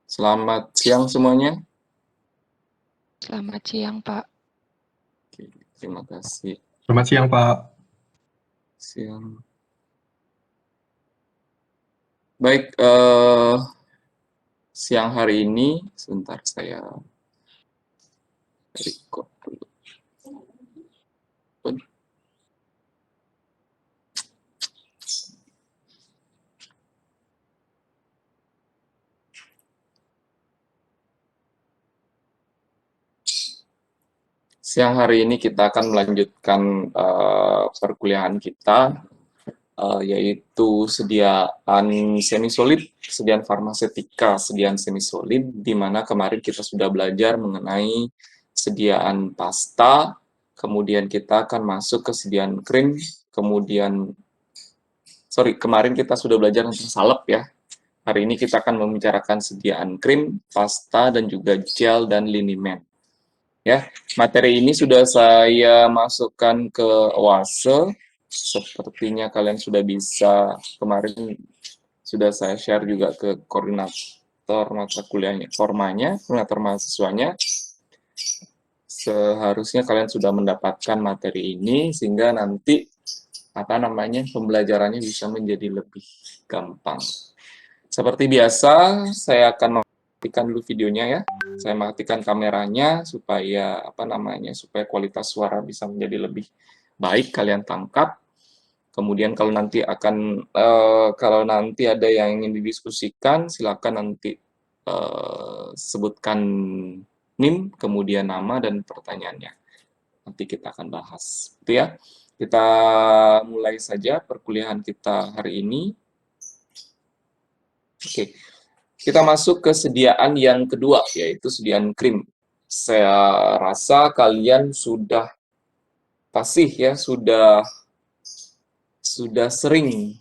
Selamat siang semuanya. Selamat siang, Pak. Oke, terima kasih. Selamat siang, Pak. Siang. Baik, siang hari ini, sebentar saya record dulu. Siang hari ini kita akan melanjutkan perkuliahan kita, yaitu sediaan semi-solid, sediaan farmasetika, sediaan semi-solid, di mana kemarin kita sudah belajar mengenai sediaan pasta, kemudian kita akan masuk ke sediaan krim, kemudian, kemarin kita sudah belajar tentang salep ya. Hari ini kita akan membicarakan sediaan krim, pasta, dan juga gel dan linimen. Ya, materi ini sudah saya masukkan ke Oase. Sepertinya kalian sudah bisa, kemarin sudah saya share juga ke koordinator mata kuliahnya, koordinator mahasiswanya. Seharusnya kalian sudah mendapatkan materi ini sehingga nanti pembelajarannya bisa menjadi lebih gampang. Seperti biasa, saya akan matikan dulu videonya ya. Saya matikan kameranya supaya supaya kualitas suara bisa menjadi lebih baik kalian tangkap. Kemudian kalau nanti ada yang ingin didiskusikan, silakan nanti sebutkan NIM, kemudian nama dan pertanyaannya. Nanti kita akan bahas, gitu ya. Kita mulai saja perkuliahan kita hari ini. Oke, kita masuk ke sediaan yang kedua, yaitu sediaan krim. Saya rasa kalian sudah fasih ya, sudah sering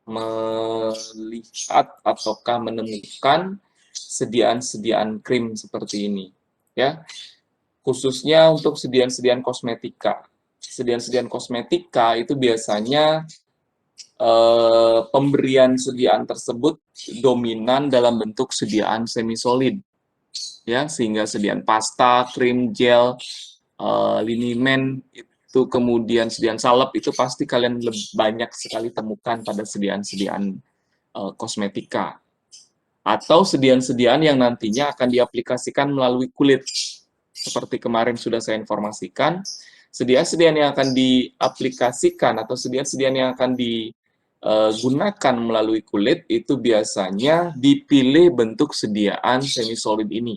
melihat ataukah menemukan sediaan-sediaan krim seperti ini, ya. Khususnya untuk sediaan-sediaan kosmetika. Sediaan-sediaan kosmetika itu biasanya pemberian sediaan tersebut dominan dalam bentuk sediaan semi-solid, ya, sehingga sediaan pasta, krim, gel, linimen, itu kemudian sediaan salep, itu pasti kalian banyak sekali temukan pada sediaan-sediaan kosmetika. Atau sediaan-sediaan yang nantinya akan diaplikasikan melalui kulit. Seperti kemarin sudah saya informasikan, sediaan-sediaan yang akan diaplikasikan atau sediaan-sediaan yang akan digunakan melalui kulit itu biasanya dipilih bentuk sediaan semi-solid ini.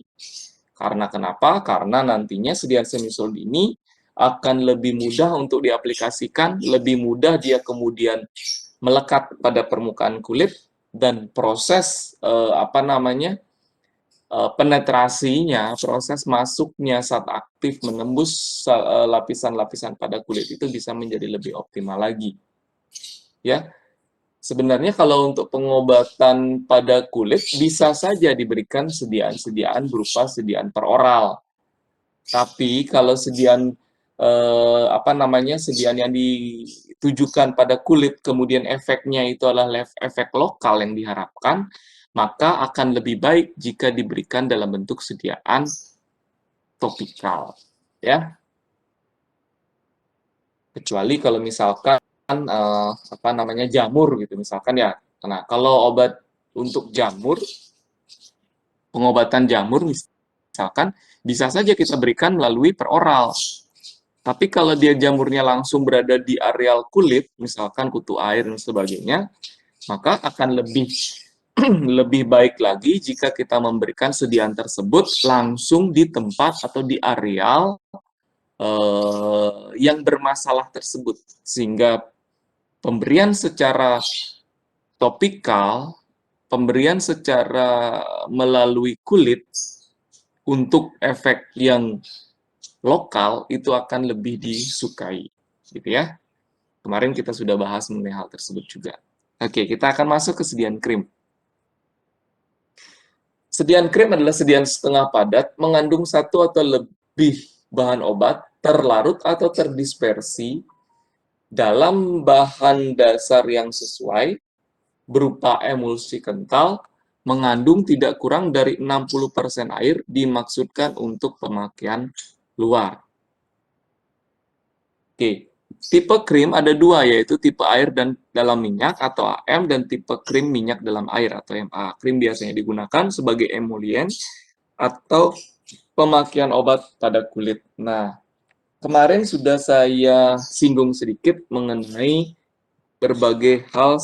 Karena kenapa? Karena nantinya sediaan semi-solid ini akan lebih mudah untuk diaplikasikan, lebih mudah dia kemudian melekat pada permukaan kulit, dan proses penetrasinya, proses masuknya saat aktif menembus lapisan-lapisan pada kulit itu bisa menjadi lebih optimal lagi. Ya, sebenarnya kalau untuk pengobatan pada kulit bisa saja diberikan sediaan-sediaan berupa sediaan peroral. Tapi kalau sediaan sediaan yang ditujukan pada kulit kemudian efeknya itu adalah efek lokal yang diharapkan, maka akan lebih baik jika diberikan dalam bentuk sediaan topikal, ya. Kecuali kalau misalkan jamur gitu misalkan ya. Nah, kalau obat untuk jamur, pengobatan jamur misalkan bisa saja kita berikan melalui peroral. Tapi kalau dia jamurnya langsung berada di areal kulit, misalkan kutu air dan sebagainya, maka akan lebih baik lagi jika kita memberikan sediaan tersebut langsung di tempat atau di areal yang bermasalah tersebut, sehingga pemberian secara topikal, pemberian secara melalui kulit untuk efek yang lokal itu akan lebih disukai, gitu ya. Kemarin kita sudah bahas mengenai hal tersebut juga. Oke, kita akan masuk ke sediaan krim. Sediaan krim adalah sediaan setengah padat, mengandung satu atau lebih bahan obat, terlarut atau terdispersi, dalam bahan dasar yang sesuai berupa emulsi kental mengandung tidak kurang dari 60% air dimaksudkan untuk pemakaian luar. Oke, tipe krim ada dua, yaitu tipe air dan dalam minyak atau AM dan tipe krim minyak dalam air atau MA. Krim biasanya digunakan sebagai emulien atau pemakaian obat pada kulit. Nah, kemarin sudah saya singgung sedikit mengenai berbagai hal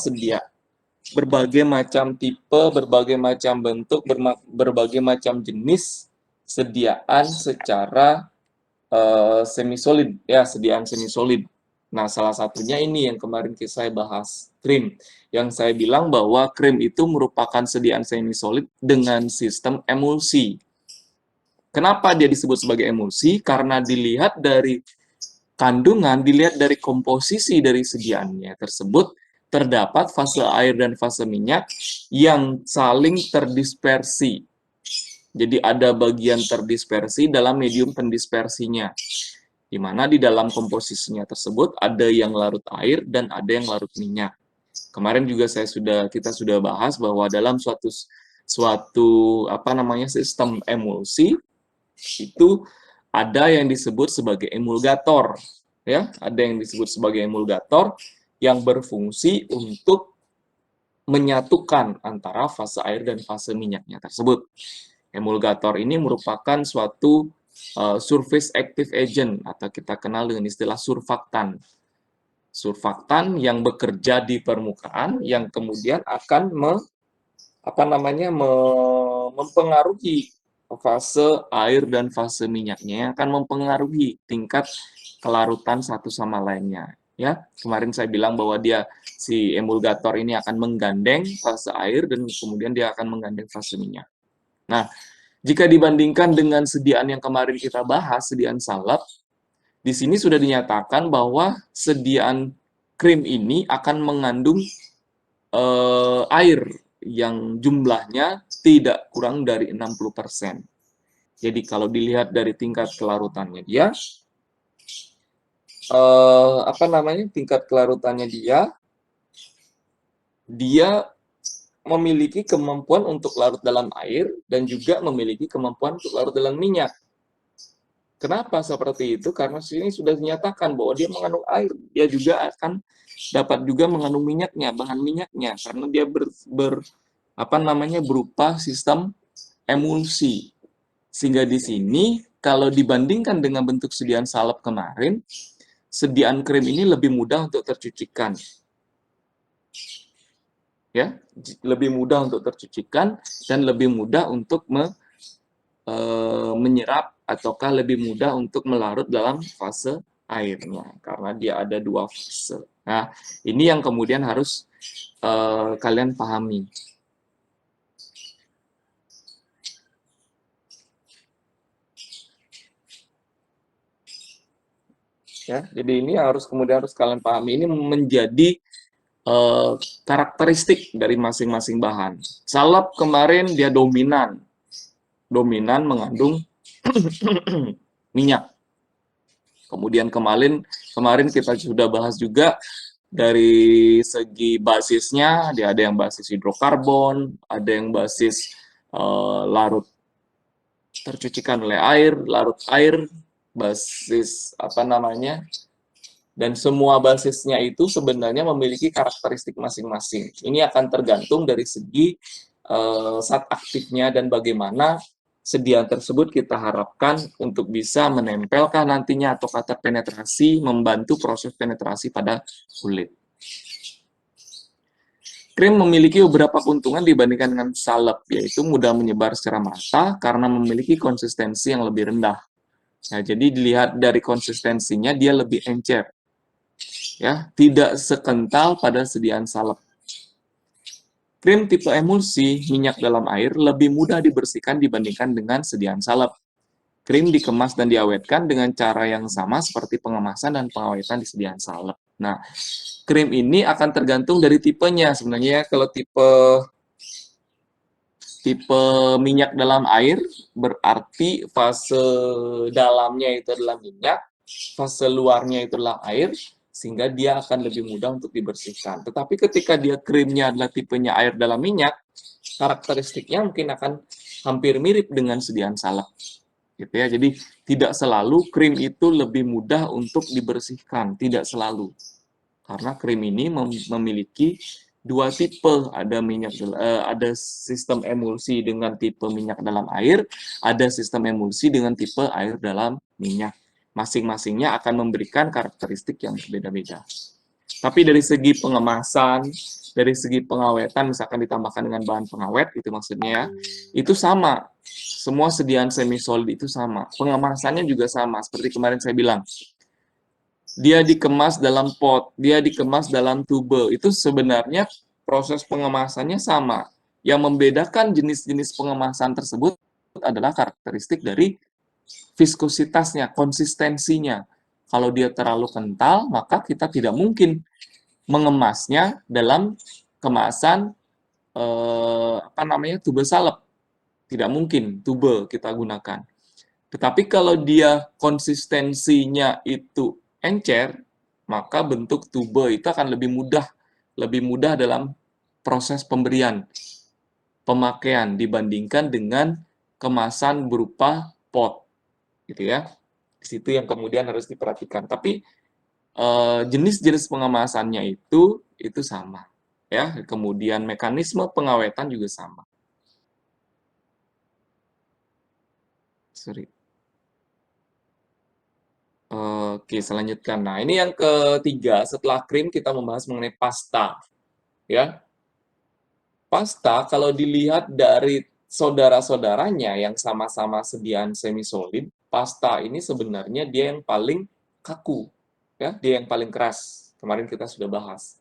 berbagai macam tipe, berbagai macam bentuk, berbagai macam jenis sediaan secara semi-solid, ya, sediaan semi-solid. Nah, salah satunya ini yang kemarin saya bahas, krim. Yang saya bilang bahwa krim itu merupakan sediaan semi-solid dengan sistem emulsi. Kenapa dia disebut sebagai emulsi? Karena dilihat dari kandungan, dilihat dari komposisi dari sediaannya tersebut, terdapat fase air dan fase minyak yang saling terdispersi. Jadi ada bagian terdispersi dalam medium pendispersinya, di mana di dalam komposisinya tersebut ada yang larut air dan ada yang larut minyak. Kemarin juga kita sudah bahas bahwa dalam suatu sistem emulsi itu ada yang disebut sebagai emulgator, ya, ada yang disebut sebagai emulgator yang berfungsi untuk menyatukan antara fase air dan fase minyaknya tersebut. Emulgator ini merupakan suatu surface active agent atau kita kenal dengan istilah surfaktan. Surfaktan yang bekerja di permukaan yang kemudian akan mempengaruhi fase air dan fase minyaknya, yang akan mempengaruhi tingkat kelarutan satu sama lainnya. Ya, kemarin saya bilang bahwa si emulgator ini akan menggandeng fase air dan kemudian dia akan menggandeng fase minyak. Nah, jika dibandingkan dengan sediaan yang kemarin kita bahas, sediaan salep, di sini sudah dinyatakan bahwa sediaan krim ini akan mengandung air yang jumlahnya tidak kurang dari 60%. Jadi kalau dilihat dari tingkat kelarutannya tingkat kelarutannya dia memiliki kemampuan untuk larut dalam air dan juga memiliki kemampuan untuk larut dalam minyak. Kenapa seperti itu? Karena sini sudah dinyatakan bahwa dia mengandung air, dia juga akan dapat juga mengandung minyaknya, bahan minyaknya, karena dia berupa sistem emulsi. Sehingga di sini kalau dibandingkan dengan bentuk sediaan salep kemarin, sediaan krim ini lebih mudah untuk tercucikan. Ya, lebih mudah untuk tercucikan dan lebih mudah untuk menyerap ataukah lebih mudah untuk melarut dalam fase airnya karena dia ada dua fase. Nah, ini yang kemudian harus kalian pahami. Ya, jadi ini kemudian harus kalian pahami. Ini menjadi karakteristik dari masing-masing bahan. Salep kemarin dia dominan mengandung minyak. Kemudian kemarin kita sudah bahas juga dari segi basisnya, dia ada yang basis hidrokarbon, ada yang basis larut tercucikan oleh air, larut air, basis dan semua basisnya itu sebenarnya memiliki karakteristik masing-masing. Ini akan tergantung dari segi zat aktifnya dan bagaimana sediaan tersebut kita harapkan untuk bisa menempelkan nantinya atau terpenetrasi, membantu proses penetrasi pada kulit. Krim memiliki beberapa keuntungan dibandingkan dengan salep, yaitu mudah menyebar secara merata karena memiliki konsistensi yang lebih rendah. Nah, jadi dilihat dari konsistensinya, dia lebih encer. Ya, tidak sekental pada sediaan salep. Krim tipe emulsi minyak dalam air lebih mudah dibersihkan dibandingkan dengan sediaan salep. Krim dikemas dan diawetkan dengan cara yang sama seperti pengemasan dan pengawetan di sediaan salep. Nah, krim ini akan tergantung dari tipenya. Sebenarnya kalau tipe minyak dalam air berarti fase dalamnya itu adalah minyak, fase luarnya itu adalah air, sehingga dia akan lebih mudah untuk dibersihkan. Tetapi ketika dia krimnya adalah tipenya air dalam minyak, karakteristiknya mungkin akan hampir mirip dengan sediaan salep. Gitu ya. Jadi tidak selalu krim itu lebih mudah untuk dibersihkan, tidak selalu. Karena krim ini memiliki dua tipe, ada sistem emulsi dengan tipe minyak dalam air, ada sistem emulsi dengan tipe air dalam minyak. Masing-masingnya akan memberikan karakteristik yang berbeda-beda. Tapi dari segi pengemasan, dari segi pengawetan, misalkan ditambahkan dengan bahan pengawet, itu maksudnya ya, itu sama. Semua sediaan semi solid itu sama. Pengemasannya juga sama, seperti kemarin saya bilang. Dia dikemas dalam pot, dia dikemas dalam tube. Itu sebenarnya proses pengemasannya sama. Yang membedakan jenis-jenis pengemasan tersebut adalah karakteristik dari viskositasnya, konsistensinya. Kalau dia terlalu kental, maka kita tidak mungkin mengemasnya dalam kemasan tube salep. Tidak mungkin tube kita gunakan. Tetapi kalau dia konsistensinya itu encer, maka bentuk tube itu akan lebih mudah dalam proses pemberian pemakaian dibandingkan dengan kemasan berupa pot, gitu ya. Di situ yang kemudian harus diperhatikan. Tapi jenis-jenis pengemasannya itu sama, ya. Kemudian mekanisme pengawetan juga sama. Sorry. Oke, selanjutnya. Nah, ini yang ketiga, setelah krim kita membahas mengenai pasta. Ya, pasta kalau dilihat dari saudara-saudaranya yang sama-sama sediaan semi-solid, pasta ini sebenarnya dia yang paling kaku. Ya, dia yang paling keras. Kemarin kita sudah bahas.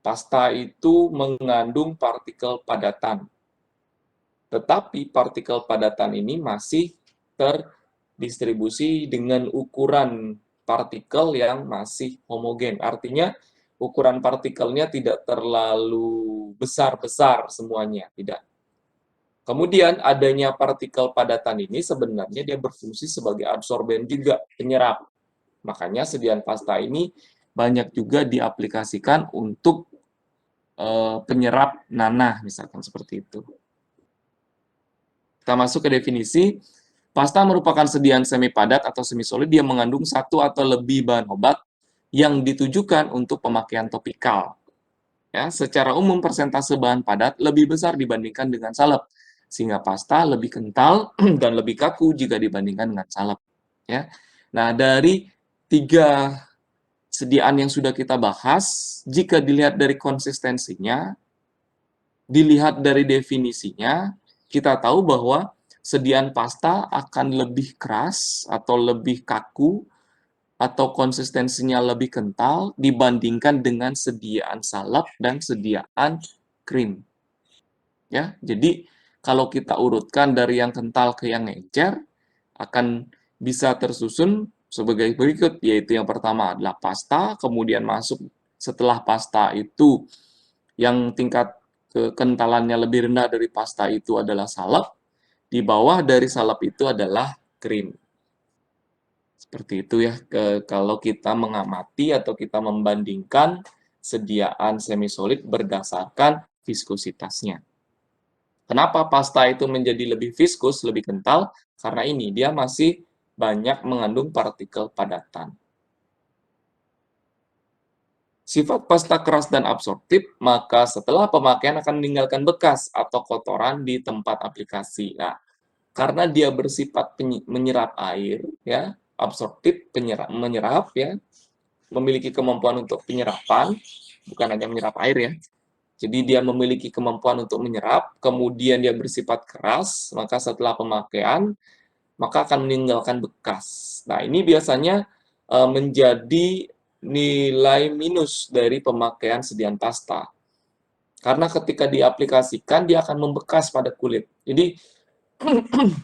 Pasta itu mengandung partikel padatan. Tetapi partikel padatan ini masih terdistribusi dengan ukuran partikel yang masih homogen. Artinya ukuran partikelnya tidak terlalu besar-besar semuanya, tidak. Kemudian adanya partikel padatan ini sebenarnya dia berfungsi sebagai absorben juga, penyerap. Makanya sediaan pasta ini banyak juga diaplikasikan untuk penyerap nanah, misalkan seperti itu. Kita masuk ke definisi. Pasta merupakan sediaan semi padat atau semi solid yang mengandung satu atau lebih bahan obat yang ditujukan untuk pemakaian topikal. Ya, secara umum persentase bahan padat lebih besar dibandingkan dengan salep, sehingga pasta lebih kental dan lebih kaku jika dibandingkan dengan salep. Ya. Nah, dari tiga sediaan yang sudah kita bahas, jika dilihat dari konsistensinya, dilihat dari definisinya, kita tahu bahwa sediaan pasta akan lebih keras atau lebih kaku atau konsistensinya lebih kental dibandingkan dengan sediaan salep dan sediaan krim. Ya, jadi kalau kita urutkan dari yang kental ke yang encer, akan bisa tersusun sebagai berikut, yaitu yang pertama adalah pasta, kemudian masuk setelah pasta itu yang tingkat kekentalannya lebih rendah dari pasta itu adalah salep, di bawah dari salep itu adalah krim. Seperti itu ya, kalau kita mengamati atau kita membandingkan sediaan semi-solid berdasarkan viskositasnya. Kenapa pasta itu menjadi lebih viskus, lebih kental? Karena ini, dia masih banyak mengandung partikel padatan. Sifat pasta keras dan absorptif, maka setelah pemakaian akan meninggalkan bekas atau kotoran di tempat aplikasi. Nah, karena dia bersifat menyerap air, ya, absorptif, menyerap, ya, memiliki kemampuan untuk penyerapan, bukan hanya menyerap air, ya. Jadi dia memiliki kemampuan untuk menyerap, kemudian dia bersifat keras, maka setelah pemakaian, maka akan meninggalkan bekas. Nah, ini biasanya menjadi nilai minus dari pemakaian sediaan pasta. Karena ketika diaplikasikan, dia akan membekas pada kulit. Jadi,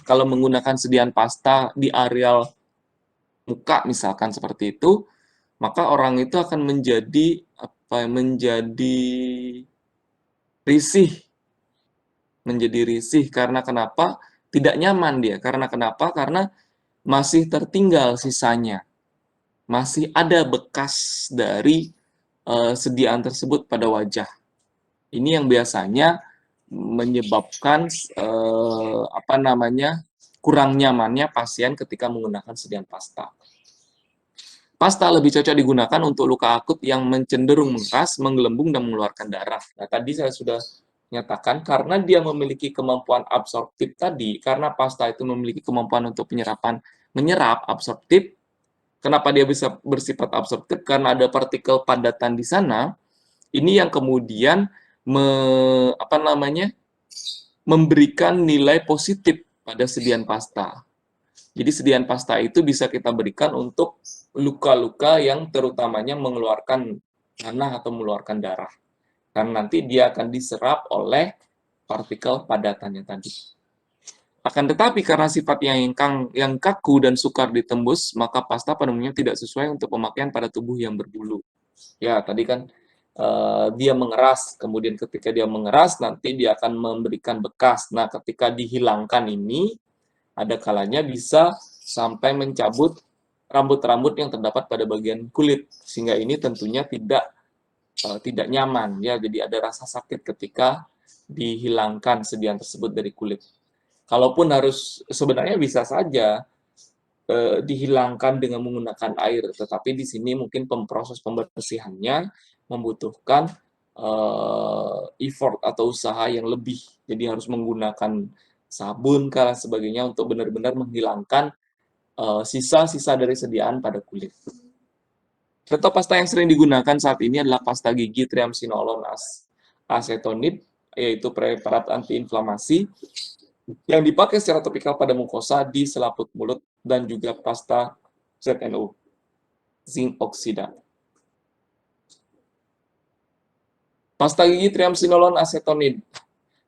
kalau menggunakan sediaan pasta di areal muka, misalkan seperti itu, maka orang itu akan menjadi risih. Menjadi risih, karena kenapa? Tidak nyaman dia. Karena kenapa? Karena masih tertinggal sisanya. masih ada bekas dari sediaan tersebut pada wajah. Ini yang biasanya menyebabkan kurang nyamannya pasien ketika menggunakan sediaan pasta. Pasta lebih cocok digunakan untuk luka akut yang cenderung mengeras, menggelembung, dan mengeluarkan darah. Nah, tadi saya sudah nyatakan karena dia memiliki kemampuan absorptif tadi, karena pasta itu memiliki kemampuan untuk menyerap absorptif. Kenapa dia bisa bersifat absorptif? Karena ada partikel padatan di sana. Ini yang kemudian memberikan nilai positif pada sediaan pasta. Jadi sediaan pasta itu bisa kita berikan untuk luka-luka yang terutamanya mengeluarkan nanah atau mengeluarkan darah. Karena nanti dia akan diserap oleh partikel padatannya tadi. Akan tetapi karena sifatnya yang kaku dan sukar ditembus, maka pasta pada umumnya tidak sesuai untuk pemakaian pada tubuh yang berbulu. Ya, tadi kan dia mengeras, kemudian ketika dia mengeras nanti dia akan memberikan bekas. Nah, ketika dihilangkan ini, ada kalanya bisa sampai mencabut rambut-rambut yang terdapat pada bagian kulit, sehingga ini tentunya tidak nyaman ya. Jadi ada rasa sakit ketika dihilangkan sediaan tersebut dari kulit. Kalaupun sebenarnya bisa saja dihilangkan dengan menggunakan air, tetapi di sini mungkin proses pembersihannya membutuhkan effort atau usaha yang lebih. Jadi harus menggunakan sabun dan sebagainya untuk benar-benar menghilangkan sisa-sisa dari sediaan pada kulit. Contoh pasta yang sering digunakan saat ini adalah pasta gigi triamcinolone acetonide, yaitu preparat antiinflamasi yang dipakai secara topikal pada mukosa di selaput mulut, dan juga pasta ZNO, zinc oxide. Pasta gigi triamcinolone acetonide.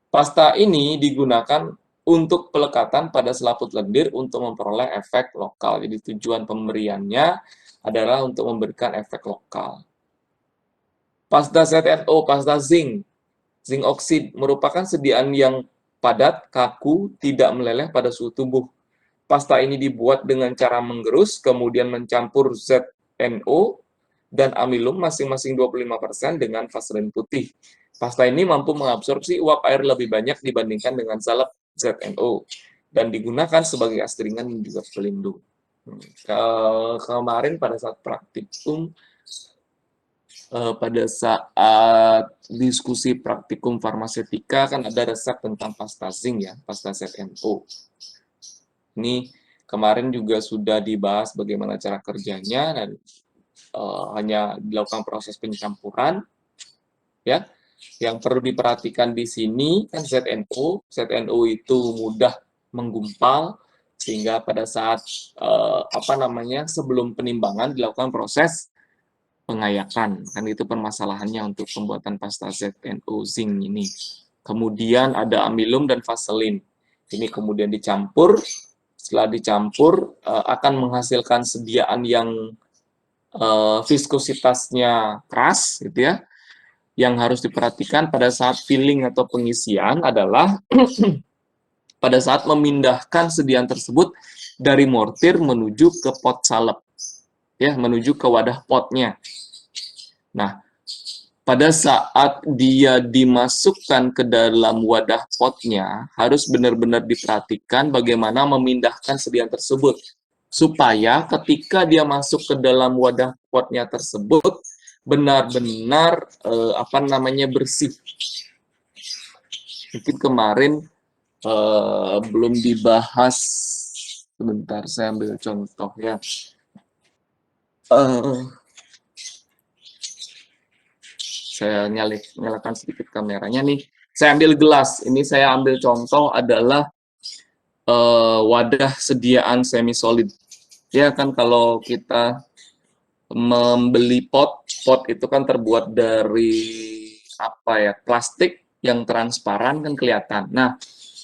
Pasta ini digunakan untuk pelekatan pada selaput lendir untuk memperoleh efek lokal. Jadi tujuan pemberiannya adalah untuk memberikan efek lokal. Pasta ZNO, pasta zinc oxide, merupakan sediaan yang padat, kaku, tidak meleleh pada suhu tubuh. Pasta ini dibuat dengan cara menggerus, kemudian mencampur ZNO dan amilum masing-masing 25% dengan vaselin putih. Pasta ini mampu mengabsorpsi uap air lebih banyak dibandingkan dengan salep ZNO dan digunakan sebagai astringan dan juga pelindung. Kemarin pada saat praktikum, pada saat diskusi praktikum farmasetika kan ada resep tentang pasta zinc ya, pasta ZNO. Ini kemarin juga sudah dibahas bagaimana cara kerjanya dan hanya dilakukan proses pencampuran ya. Yang perlu diperhatikan di sini kan ZNO itu mudah menggumpal sehingga pada saat sebelum penimbangan dilakukan proses pengayakan. Kan itu permasalahannya untuk pembuatan pasta ZNO zinc ini. Kemudian ada amilum dan vaselin. Ini kemudian dicampur. Setelah dicampur akan menghasilkan sediaan yang viskositasnya keras gitu ya. Yang harus diperhatikan pada saat filling atau pengisian adalah pada saat memindahkan sediaan tersebut dari mortir menuju ke pot salep. Ya, menuju ke wadah potnya. Nah, pada saat dia dimasukkan ke dalam wadah potnya, harus benar-benar diperhatikan bagaimana memindahkan sediaan tersebut. Supaya ketika dia masuk ke dalam wadah potnya tersebut, benar-benar bersih. Mungkin kemarin belum dibahas. Sebentar, saya ambil contoh ya. Saya nyalakan sedikit kameranya nih. Saya ambil gelas. Ini saya ambil contoh adalah wadah sediaan semi solid. Ya kan kalau kita membeli pot itu kan terbuat dari plastik yang transparan kan kelihatan. Nah,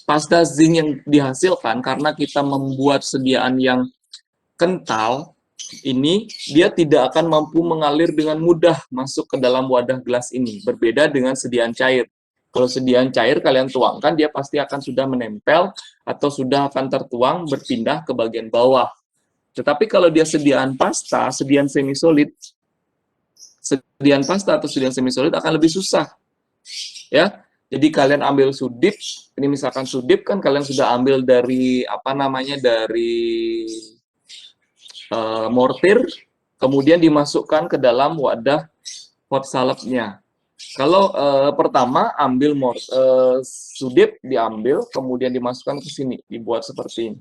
pasta zinc yang dihasilkan karena kita membuat sediaan yang kental, ini dia tidak akan mampu mengalir dengan mudah masuk ke dalam wadah gelas ini. Berbeda dengan sediaan cair. Kalau sediaan cair kalian tuangkan, dia pasti akan sudah menempel atau sudah akan tertuang berpindah ke bagian bawah. Tetapi kalau dia sediaan pasta, sediaan semi solid, sediaan pasta atau sediaan semi solid akan lebih susah, ya. Jadi kalian ambil sudip, ini misalkan sudip kan kalian sudah ambil dari apa namanya, dari mortir, kemudian dimasukkan ke dalam wadah pot saladnya. Kalau pertama ambil sudip diambil, kemudian dimasukkan ke sini, dibuat seperti ini,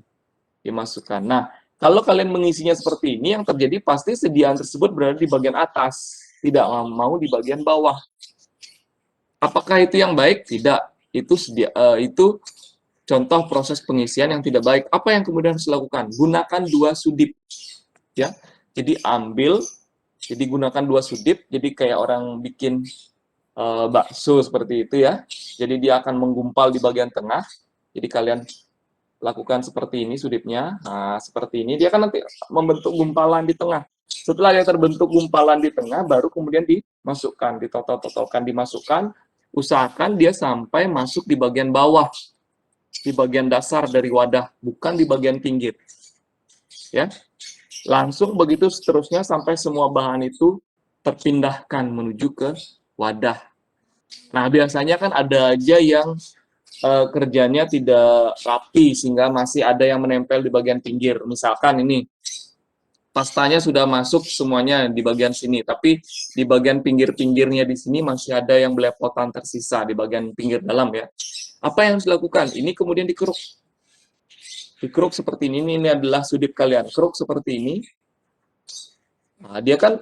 dimasukkan. Nah, kalau kalian mengisinya seperti ini, yang terjadi pasti sediaan tersebut berada di bagian atas, tidak mau di bagian bawah. Apakah itu yang baik? Tidak. Itu contoh proses pengisian yang tidak baik. Apa yang kemudian harus dilakukan? Gunakan 2 sudip, ya. Jadi jadi gunakan 2 sudip. Jadi kayak orang bikin bakso seperti itu, ya. Jadi dia akan menggumpal di bagian tengah. Jadi kalian lakukan seperti ini sudipnya. Nah, seperti ini dia akan nanti membentuk gumpalan di tengah. Setelah dia terbentuk gumpalan di tengah, baru kemudian dimasukkan, ditotol-totolkan, dimasukkan. Usahakan dia sampai masuk di bagian bawah, di bagian dasar dari wadah, bukan di bagian pinggir. Ya, langsung begitu seterusnya sampai semua bahan itu terpindahkan menuju ke wadah. Nah, biasanya kan ada aja yang kerjanya tidak rapi sehingga masih ada yang menempel di bagian pinggir. Misalkan ini pastanya sudah masuk semuanya di bagian sini, tapi di bagian pinggir-pinggirnya di sini masih ada yang belepotan tersisa di bagian pinggir dalam, ya. Apa yang harus dilakukan? Ini kemudian dikeruk. Dikeruk seperti ini adalah sudip kalian. Keruk seperti ini. Nah, dia kan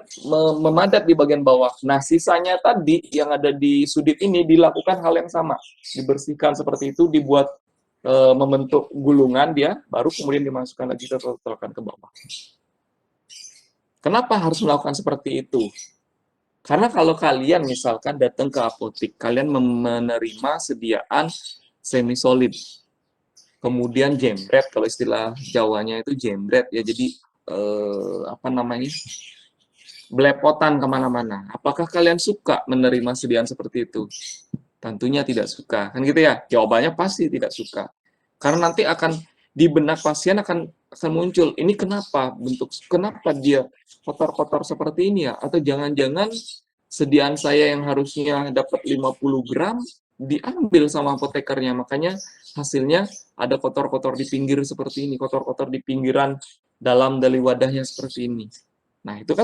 memadat di bagian bawah. Nah, sisanya tadi yang ada di sudip ini dilakukan hal yang sama. Dibersihkan seperti itu, dibuat membentuk gulungan dia, baru kemudian dimasukkan lagi ke ke bawah. Kenapa harus melakukan seperti itu? Karena kalau kalian misalkan datang ke apotik, kalian menerima sediaan semi solid, kemudian jembret, kalau istilah Jawanya itu jembret, ya. Jadi apa namanya, belepotan kemana-mana. Apakah kalian suka menerima sediaan seperti itu? Tentunya tidak suka, kan gitu ya? Jawabannya pasti tidak suka. Karena nanti akan di benak pasien akan muncul, ini kenapa dia kotor-kotor seperti ini ya? Atau jangan-jangan sediaan saya yang harusnya dapat 50 gram diambil sama apotekernya, makanya hasilnya ada kotor-kotor di pinggir seperti ini, kotor-kotor di pinggiran dalam dari wadahnya seperti ini. Nah, itu kan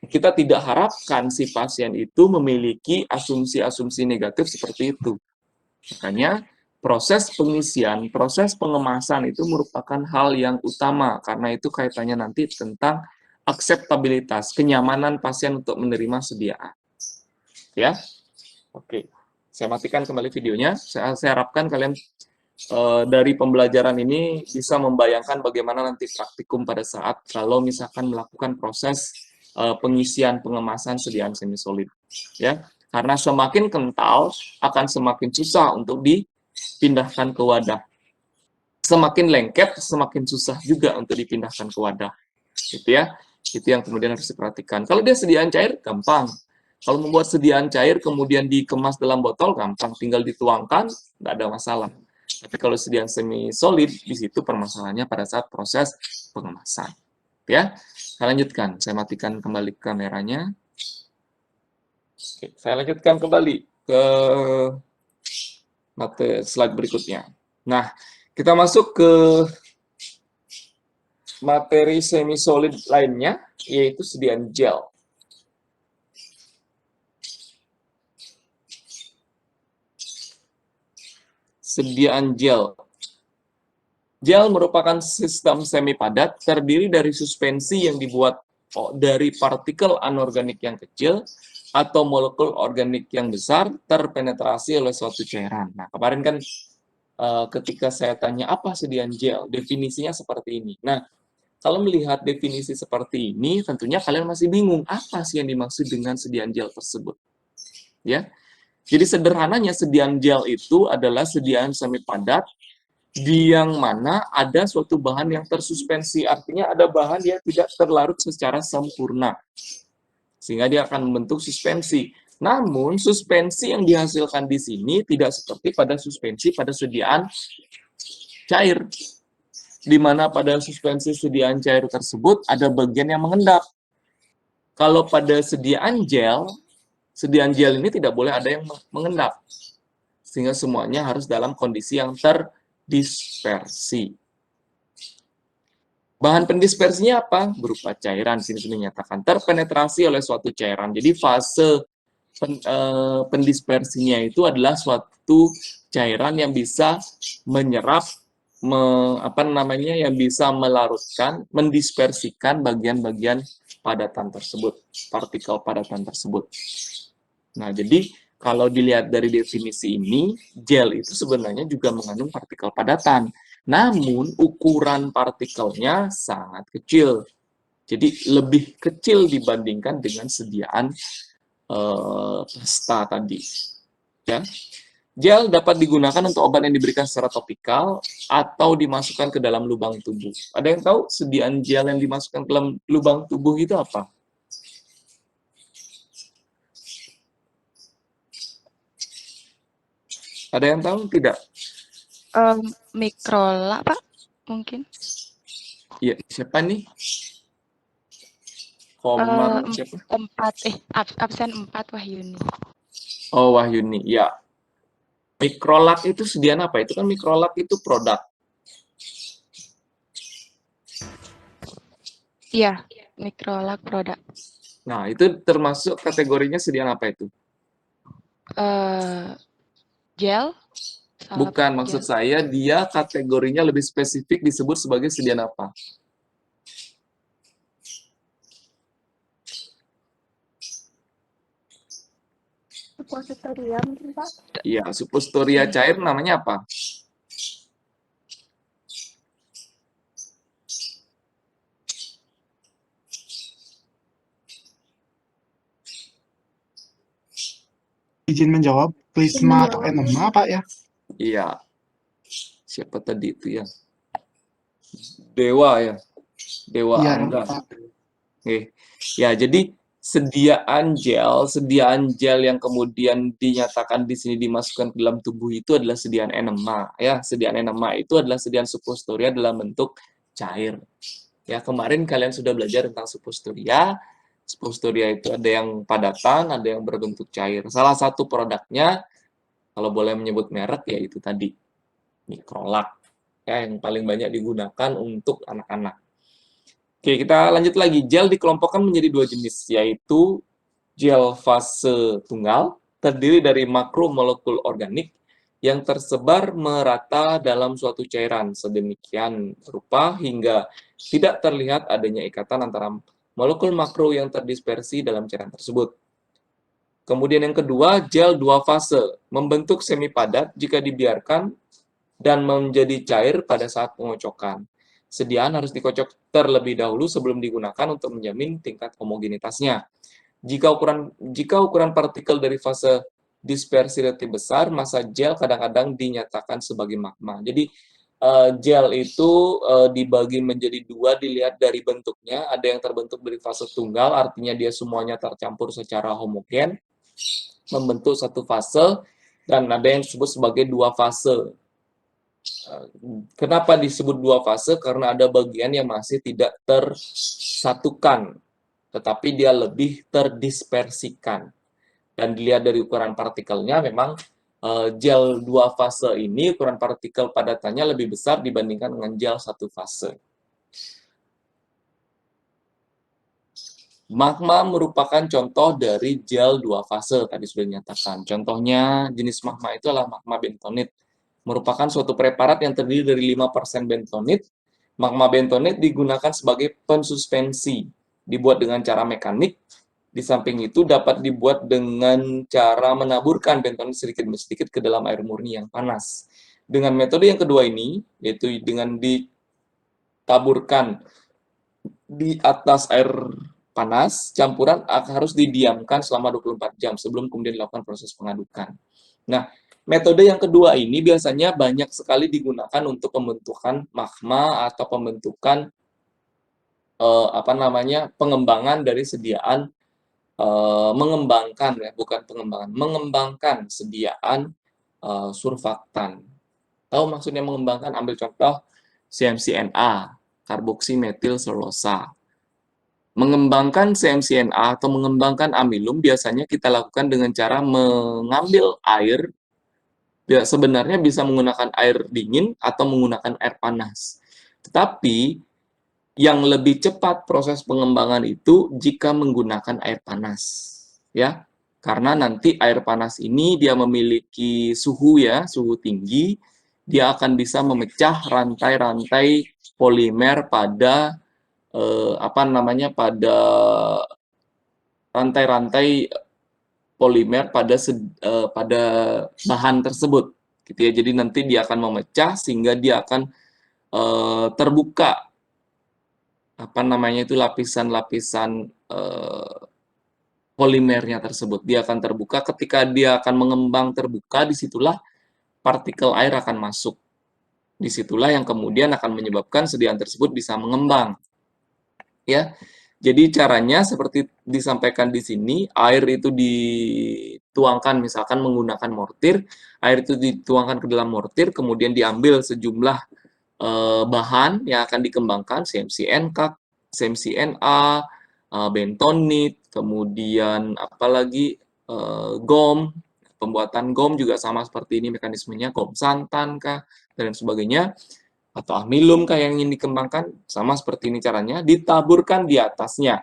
kita tidak harapkan si pasien itu memiliki asumsi-asumsi negatif seperti itu. Makanya proses pengisian, proses pengemasan itu merupakan hal yang utama, karena itu kaitannya nanti tentang akseptabilitas, kenyamanan pasien untuk menerima sediaan. Ya, oke. Saya matikan kembali videonya. Saya harapkan kalian dari pembelajaran ini bisa membayangkan bagaimana nanti praktikum pada saat kalau misalkan melakukan proses pengisian pengemasan sediaan semi solid, ya. Karena semakin kental akan semakin susah untuk dipindahkan ke wadah. Semakin lengket semakin susah juga untuk dipindahkan ke wadah. Gitu, ya. Itu yang kemudian harus diperhatikan. Kalau dia sediaan cair gampang. Kalau membuat sediaan cair kemudian dikemas dalam botol gampang, tinggal dituangkan, nggak ada masalah. Tapi kalau sediaan semi solid, di situ permasalahannya pada saat proses pengemasan. Ya, saya lanjutkan. Saya matikan kembali kameranya. Oke, saya lanjutkan kembali ke slide berikutnya. Nah, kita masuk ke materi semi solid lainnya, yaitu sediaan gel. Sediaan gel. Gel merupakan sistem semi padat terdiri dari suspensi yang dibuat dari partikel anorganik yang kecil atau molekul organik yang besar terpenetrasi oleh suatu cairan. Nah, kemarin kan ketika saya tanya apa sediaan gel, definisinya seperti ini. Nah, kalau melihat definisi seperti ini, tentunya kalian masih bingung apa sih yang dimaksud dengan sediaan gel tersebut. Ya, jadi sederhananya sediaan gel itu adalah sediaan semi padat di yang mana ada suatu bahan yang tersuspensi, artinya ada bahan yang tidak terlarut secara sempurna, sehingga dia akan membentuk suspensi. Namun, suspensi yang dihasilkan di sini tidak seperti pada suspensi pada sediaan cair. di mana pada suspensi sediaan cair tersebut ada bagian yang mengendap. Kalau pada sediaan gel ini tidak boleh ada yang mengendap, sehingga semuanya harus dalam kondisi yang terdispersi. Bahan pendispersinya apa? Berupa cairan. Sini sudah dinyatakan terpenetrasi oleh suatu cairan. Jadi fase pendispersinya itu adalah suatu cairan yang bisa menyerap, yang bisa melarutkan, mendispersikan bagian-bagian padatan tersebut, partikel padatan tersebut. Nah, jadi kalau dilihat dari definisi ini, gel itu sebenarnya juga mengandung partikel padatan. Namun, ukuran partikelnya sangat kecil. Jadi, lebih kecil dibandingkan dengan sediaan pasta tadi. Ya. Gel dapat digunakan untuk obat yang diberikan secara topikal atau dimasukkan ke dalam lubang tubuh. Ada yang tahu sediaan gel yang dimasukkan ke dalam lubang tubuh itu apa? Ada yang tahu tidak? Mikrola, Pak, mungkin. Iya, siapa nih? Komar siapa? Absen 4 Wahyuni. Oh, Wahyuni. Ya. Mikrolak itu sediaan apa? Itu kan mikrolak itu produk. Iya, mikrolak produk. Nah, itu termasuk kategorinya sediaan apa itu? Gel. Bukan, maksud saya dia kategorinya lebih spesifik disebut sebagai sediaan apa? Suppositoria mungkin, Pak? Iya, suppositoria cair namanya apa? Izin menjawab, Plasma atau enema, Pak ya? Iya. Siapa tadi itu ya? Dewa ya? Dewa Iya, Angga. Pak. Oke. Ya, jadi sediaan gel yang kemudian dinyatakan di sini dimasukkan ke dalam tubuh itu adalah sediaan enema. Ya, sediaan enema itu adalah sediaan suppositoria dalam bentuk cair. Ya, kemarin kalian sudah belajar tentang suppositoria. Suppositoria itu ada yang padatan, ada yang berbentuk cair. Salah satu produknya, kalau boleh menyebut merek, yaitu tadi, mikrolak. Ya, yang paling banyak digunakan untuk anak-anak. Oke, kita lanjut lagi. Gel dikelompokkan menjadi dua jenis, yaitu gel fase tunggal, terdiri dari makromolekul organik yang tersebar merata dalam suatu cairan sedemikian rupa hingga tidak terlihat adanya ikatan antara molekul makro yang terdispersi dalam cairan tersebut. Kemudian yang kedua, gel dua fase, membentuk semi padat jika dibiarkan dan menjadi cair pada saat pengocokan. Sediaan harus dikocok terlebih dahulu sebelum digunakan untuk menjamin tingkat homogenitasnya. Jika ukuran partikel dari fase dispersi relatif besar, masa gel kadang-kadang dinyatakan sebagai magma. Jadi gel itu dibagi menjadi dua dilihat dari bentuknya. Ada yang terbentuk dari fase tunggal, artinya dia semuanya tercampur secara homogen, membentuk satu fase, dan ada yang disebut sebagai dua fase. Kenapa disebut dua fase? Karena ada bagian yang masih tidak tersatukan, tetapi dia lebih terdispersikan. Dan dilihat dari ukuran partikelnya, memang gel dua fase ini ukuran partikel padatannya lebih besar dibandingkan dengan gel satu fase. Magma merupakan contoh dari gel dua fase, tadi sudah dinyatakan. Contohnya jenis magma itu adalah magma bentonit. Merupakan suatu preparat yang terdiri dari 5% bentonit. Magma bentonit digunakan sebagai pensuspensi, dibuat dengan cara mekanik. Di samping itu dapat dibuat dengan cara menaburkan bentonit sedikit demi sedikit ke dalam air murni yang panas. Dengan metode yang kedua ini, yaitu dengan ditaburkan di atas air panas, campuran harus didiamkan selama 24 jam sebelum kemudian dilakukan proses pengadukan. Nah, metode yang kedua ini biasanya banyak sekali digunakan untuk pembentukan magma atau pembentukan pengembangan dari sediaan mengembangkan sediaan surfaktan. Tahu maksudnya mengembangkan? Ambil contoh CMCNA, karboksimetil selulosa. Mengembangkan CMCNA atau mengembangkan amilum biasanya kita lakukan dengan cara mengambil air. Ya, sebenarnya bisa menggunakan air dingin atau menggunakan air panas. Tetapi yang lebih cepat proses pengembangan itu jika menggunakan air panas, ya. Karena nanti air panas ini dia memiliki suhu tinggi, dia akan bisa memecah rantai-rantai polimer pada pada rantai-rantai polimer pada bahan tersebut, gitu ya. Jadi nanti dia akan memecah sehingga dia akan terbuka lapisan-lapisan polimernya tersebut. Dia akan terbuka, ketika dia akan mengembang terbuka, disitulah partikel air akan masuk. Disitulah yang kemudian akan menyebabkan sediaan tersebut bisa mengembang. Ya, jadi caranya seperti disampaikan di sini, air itu dituangkan misalkan menggunakan mortir, air itu dituangkan ke dalam mortir, kemudian diambil sejumlah bahan yang akan dikembangkan, CMCNK, CMCNA, bentonit, kemudian apalagi gom, pembuatan gom juga sama seperti ini mekanismenya, gom santan kah, dan sebagainya, atau amilum kah yang ingin dikembangkan, sama seperti ini caranya, ditaburkan di atasnya.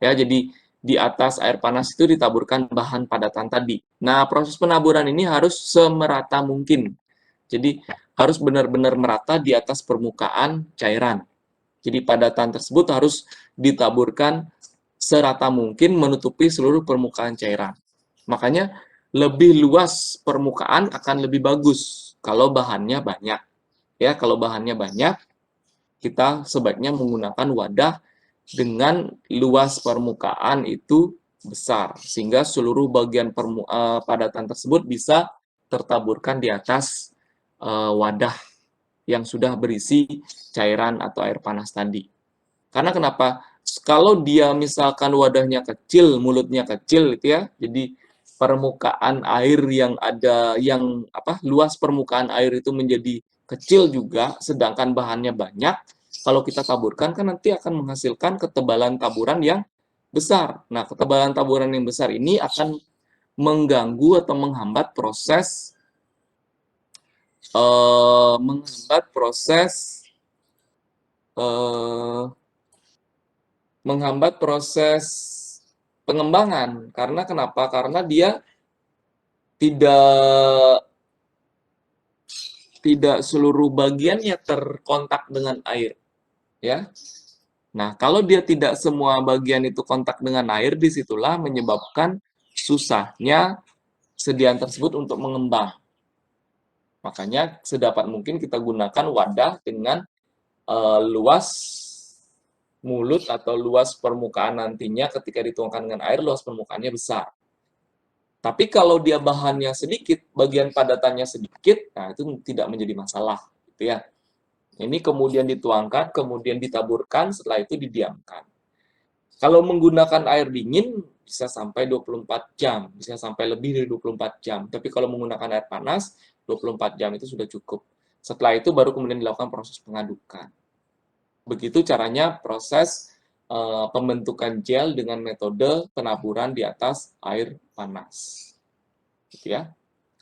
Ya, jadi di atas air panas itu ditaburkan bahan padatan tadi. Nah, proses penaburan ini harus semerata mungkin. Jadi harus benar-benar merata di atas permukaan cairan. Jadi padatan tersebut harus ditaburkan serata mungkin menutupi seluruh permukaan cairan. Makanya lebih luas permukaan akan lebih bagus kalau bahannya banyak. Ya, kalau bahannya banyak, kita sebaiknya menggunakan wadah dengan luas permukaan itu besar sehingga seluruh bagian padatan tersebut bisa tertaburkan di atas wadah yang sudah berisi cairan atau air panas tadi. Karena kenapa? Kalau dia misalkan wadahnya kecil, mulutnya kecil gitu ya, jadi permukaan air luas permukaan air itu menjadi kecil juga, sedangkan bahannya banyak, kalau kita taburkan kan nanti akan menghasilkan ketebalan taburan yang besar. Nah, ketebalan taburan yang besar ini akan mengganggu atau menghambat proses pengembangan. Karena kenapa? Karena dia tidak seluruh bagiannya terkontak dengan air, ya. Nah, kalau dia tidak semua bagian itu kontak dengan air, disitulah menyebabkan susahnya sediaan tersebut untuk mengembang. Makanya sedapat mungkin kita gunakan wadah dengan luas mulut atau luas permukaan nantinya ketika dituangkan dengan air, luas permukaannya besar. Tapi kalau dia bahannya sedikit, bagian padatannya sedikit, nah itu tidak menjadi masalah, gitu ya. Ini kemudian dituangkan, kemudian ditaburkan, setelah itu didiamkan. Kalau menggunakan air dingin bisa sampai 24 jam, bisa sampai lebih dari 24 jam. Tapi kalau menggunakan air panas, 24 jam itu sudah cukup. Setelah itu baru kemudian dilakukan proses pengadukan. Begitu caranya proses pembentukan gel dengan metode penaburan di atas air panas. Gitu ya.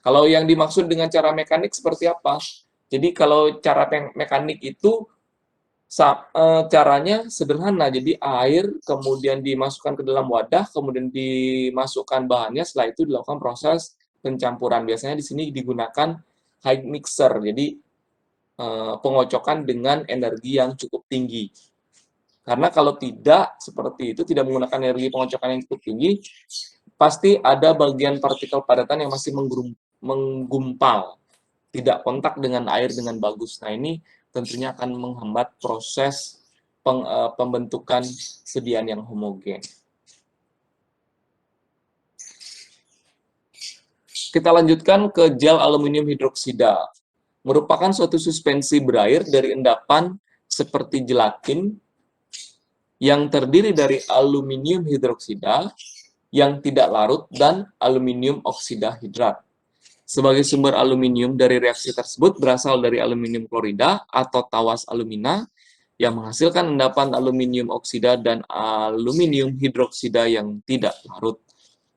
Kalau yang dimaksud dengan cara mekanik seperti apa? Jadi kalau cara mekanik itu caranya sederhana. Jadi air kemudian dimasukkan ke dalam wadah, kemudian dimasukkan bahannya, setelah itu dilakukan proses pencampuran. Biasanya di sini digunakan high mixer. Jadi pengocokan dengan energi yang cukup tinggi. Karena kalau tidak seperti itu, tidak menggunakan energi pengocokan yang cukup tinggi, pasti ada bagian partikel padatan yang masih menggumpal, tidak kontak dengan air dengan bagus. Nah, ini tentunya akan menghambat proses pembentukan sediaan yang homogen. Kita lanjutkan ke gel aluminium hidroksida. Merupakan suatu suspensi berair dari endapan seperti gelatin yang terdiri dari aluminium hidroksida yang tidak larut dan aluminium oksida hidrat. Sebagai sumber aluminium dari reaksi tersebut berasal dari aluminium klorida atau tawas alumina yang menghasilkan endapan aluminium oksida dan aluminium hidroksida yang tidak larut.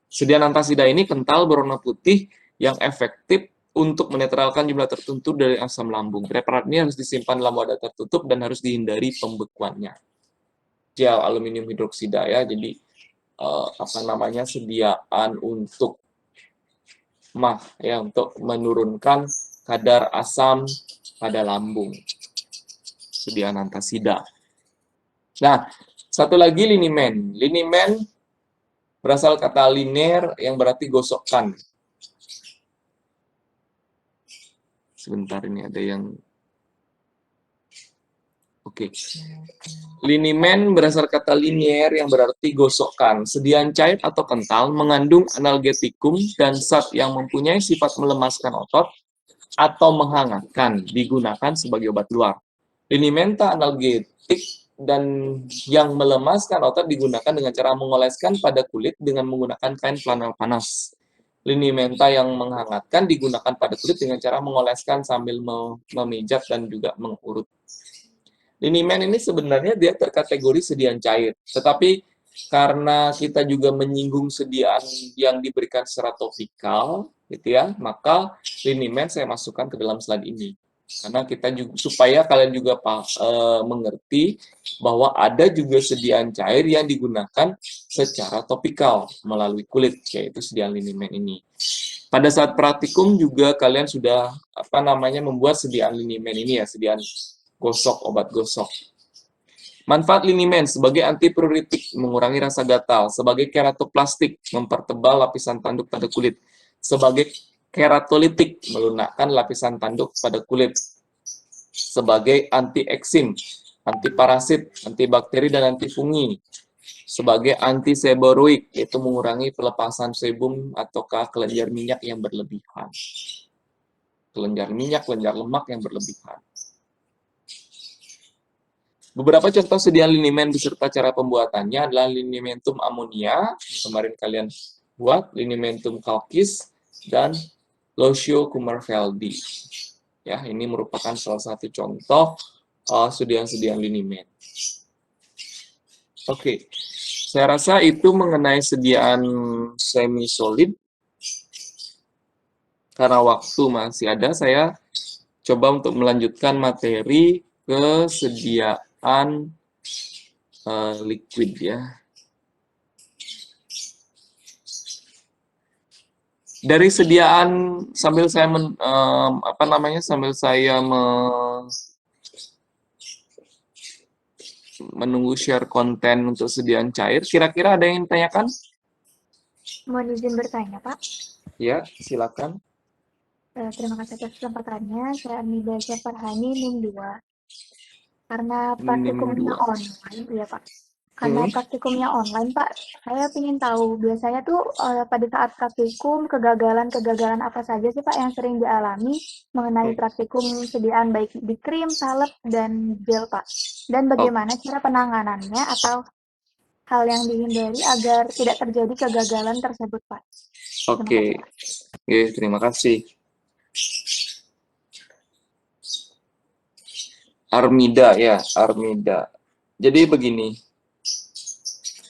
Sedian antasida ini kental berwarna putih yang efektif untuk menetralkan jumlah tertentu dari asam lambung. Preparat ini harus disimpan dalam wadah tertutup dan harus dihindari pembekuannya. Gel aluminium hidroksida ya, jadi sediaan untuk ya, untuk menurunkan kadar asam pada lambung. Sediaan antasida. Nah, satu lagi linimen. Linimen berasal kata liner yang berarti gosokkan. Sebentar, ini ada yang... Oke. Linimen berasal kata linier yang berarti gosokkan. Sediaan cair atau kental mengandung analgetikum dan zat yang mempunyai sifat melemaskan otot atau menghangatkan, digunakan sebagai obat luar. Linimenta analgetik dan yang melemaskan otot digunakan dengan cara mengoleskan pada kulit dengan menggunakan kain flanel panas. Linimenta yang menghangatkan digunakan pada kulit dengan cara mengoleskan sambil memijat dan juga mengurut. Linimen ini sebenarnya dia terkategori sediaan cair, tetapi karena kita juga menyinggung sediaan yang diberikan secara topikal, gitu ya, maka linimen saya masukkan ke dalam slide ini. Karena kita juga, supaya kalian juga mengerti bahwa ada juga sediaan cair yang digunakan secara topikal melalui kulit, yaitu sediaan linimen ini. Pada saat praktikum juga kalian sudah membuat sediaan linimen ini ya, sediaan gosok, obat gosok. Manfaat linimen sebagai antipruritik, mengurangi rasa gatal, sebagai keratoplastik, mempertebal lapisan tanduk pada kulit, sebagai keratolitik, melunakkan lapisan tanduk pada kulit, sebagai anti-eksim, antiparasit, antibakteri dan antifungi, sebagai antiseboroik, yaitu mengurangi pelepasan sebum ataukah kelenjar minyak yang berlebihan. Kelenjar minyak, kelenjar lemak yang berlebihan. Beberapa contoh sediaan linimen beserta cara pembuatannya adalah linimentum amonia, yang kemarin kalian buat, linimentum kalkis, dan Losio Kummerveldi. Ya, ini merupakan salah satu contoh sediaan-sediaan linimen. Oke, saya rasa itu mengenai sediaan semi solid. Karena waktu masih ada, saya coba untuk melanjutkan materi ke sediaan liquid ya. Dari sediaan sambil saya menunggu share konten untuk sediaan cair, kira-kira ada yang ditanyakan? Mohon izin bertanya, Pak. Ya, silakan. Terima kasih atas kesempatannya. Saya Amida Farhani, NIM 2. Karena praktikumnya online, ya Pak. Karena praktikumnya online, Pak, saya ingin tahu biasanya tuh pada saat praktikum kegagalan apa saja sih Pak yang sering dialami mengenai praktikum sediaan baik di krim, salep, dan gel Pak. Dan bagaimana cara penanganannya atau hal yang dihindari agar tidak terjadi kegagalan tersebut Pak. Oke, terima kasih. Armida ya, Armida. Jadi begini,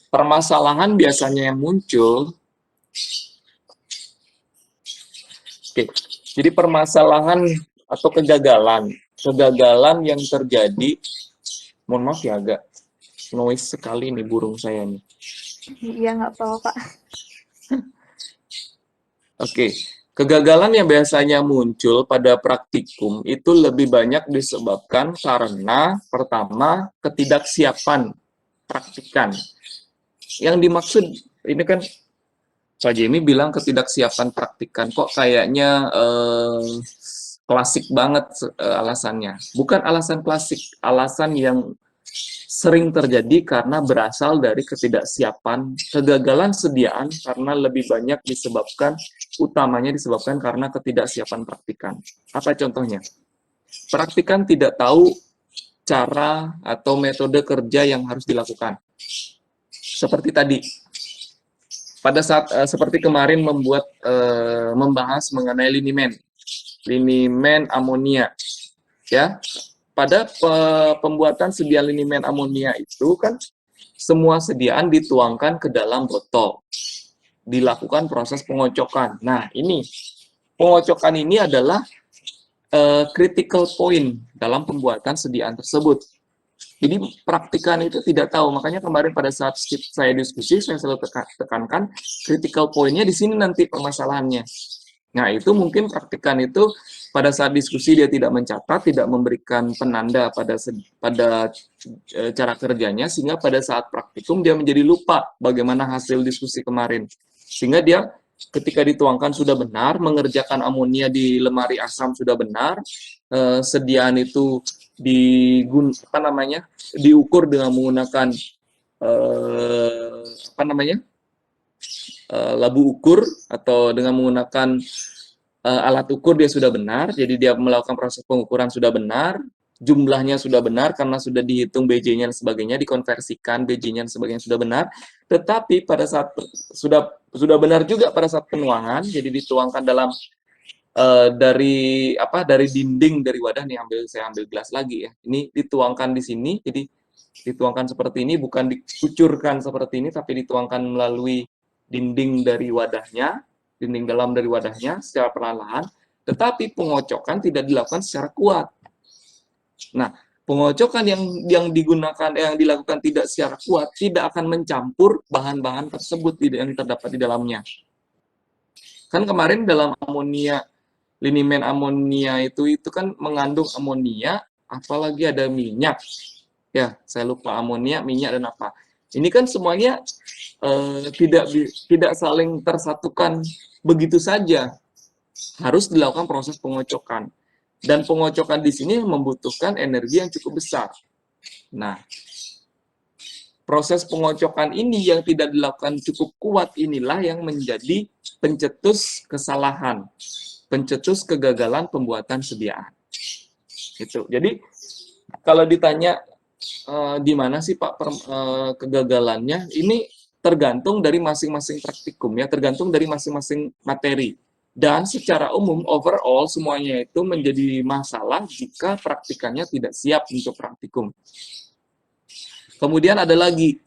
permasalahan biasanya yang muncul, jadi permasalahan atau kegagalan yang terjadi, mohon maaf ya agak noise sekali nih burung saya nih. Iya nggak apa-apa Pak. Oke. Kegagalan yang biasanya muncul pada praktikum itu lebih banyak disebabkan karena pertama ketidaksiapan praktikan. Yang dimaksud ini kan Pak Jemi bilang ketidaksiapan praktikan, kok kayaknya klasik banget alasannya. Bukan alasan klasik, alasan yang sering terjadi karena berasal dari ketidaksiapan, kegagalan sediaan karena lebih banyak utamanya disebabkan karena ketidaksiapan praktikan. Apa contohnya? Praktikan tidak tahu cara atau metode kerja yang harus dilakukan. Seperti tadi, pada saat seperti kemarin membahas mengenai linimen amonia, ya. Pada pembuatan sediaan linimen amonia itu kan semua sediaan dituangkan ke dalam botol, dilakukan proses pengocokan. Nah, ini pengocokan ini adalah critical point dalam pembuatan sediaan tersebut. Jadi praktikan itu tidak tahu, makanya kemarin pada saat saya diskusi, saya selalu tekankan critical point-nya di sini nanti permasalahannya. Nah, itu mungkin praktikan itu pada saat diskusi dia tidak mencatat, tidak memberikan penanda pada cara kerjanya, sehingga pada saat praktikum dia menjadi lupa bagaimana hasil diskusi kemarin. Sehingga dia ketika dituangkan sudah benar, mengerjakan amonia di lemari asam sudah benar, sediaan itu diukur dengan menggunakan labu ukur atau dengan menggunakan alat ukur dia sudah benar, jadi dia melakukan proses pengukuran sudah benar, jumlahnya sudah benar karena sudah dihitung BJ-nya dan sebagainya, dikonversikan BJ-nya dan sebagainya sudah benar, tetapi pada saat sudah benar juga pada saat penuangan, jadi dituangkan dalam dari dinding dari wadah nih, saya ambil gelas lagi ya. Ini dituangkan di sini, jadi dituangkan seperti ini, bukan dikucurkan seperti ini, tapi dituangkan melalui dinding dari wadahnya, dinding dalam dari wadahnya secara perlahan-lahan, tetapi pengocokan tidak dilakukan secara kuat. Nah, pengocokan yang dilakukan tidak secara kuat tidak akan mencampur bahan-bahan tersebut yang terdapat di dalamnya. Kan kemarin dalam linimen amonia itu kan mengandung amonia, apalagi ada minyak. Ya, saya lupa amonia, minyak, dan apa. Ini kan semuanya tidak saling tersatukan begitu saja. Harus dilakukan proses pengocokan. Dan pengocokan di sini membutuhkan energi yang cukup besar. Nah, proses pengocokan ini yang tidak dilakukan cukup kuat inilah yang menjadi pencetus kesalahan, pencetus kegagalan pembuatan sediaan. Gitu. Jadi kalau ditanya di mana sih Pak kegagalannya, ini tergantung dari masing-masing praktikum ya, tergantung dari masing-masing materi. Dan secara umum overall semuanya itu menjadi masalah jika praktikannya tidak siap untuk praktikum. Kemudian ada lagi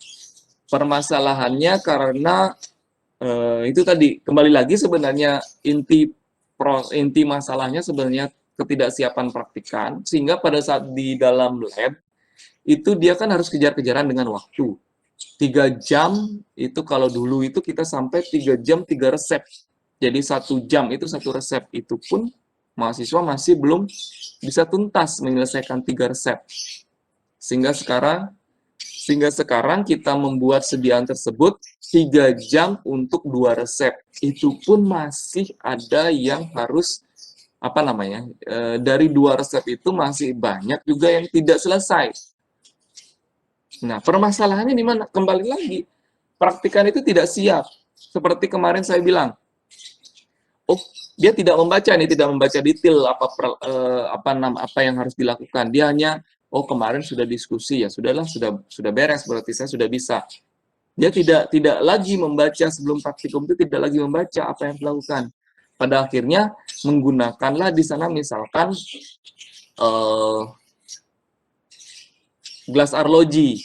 permasalahannya karena itu tadi kembali lagi sebenarnya inti masalahnya sebenarnya ketidaksiapan praktikan, sehingga pada saat di dalam lab itu dia kan harus kejar-kejaran dengan waktu. 3 jam itu kalau dulu itu kita sampai 3 jam 3 resep. Jadi 1 jam itu 1 resep, itu pun mahasiswa masih belum bisa tuntas menyelesaikan 3 resep. Sehingga sekarang kita membuat sediaan tersebut 3 jam untuk 2 resep. Itu pun masih ada yang harus dari 2 resep itu masih banyak juga yang tidak selesai. Nah, permasalahannya di mana? Kembali lagi, praktikan itu tidak siap. Seperti kemarin saya bilang, dia tidak membaca detail apa yang harus dilakukan. Dia hanya kemarin sudah diskusi, ya sudahlah, sudah beres, berarti saya sudah bisa. Dia tidak lagi membaca sebelum praktikum, itu tidak lagi membaca apa yang dilakukan. Pada akhirnya menggunakanlah di sana misalkan gelas arloji.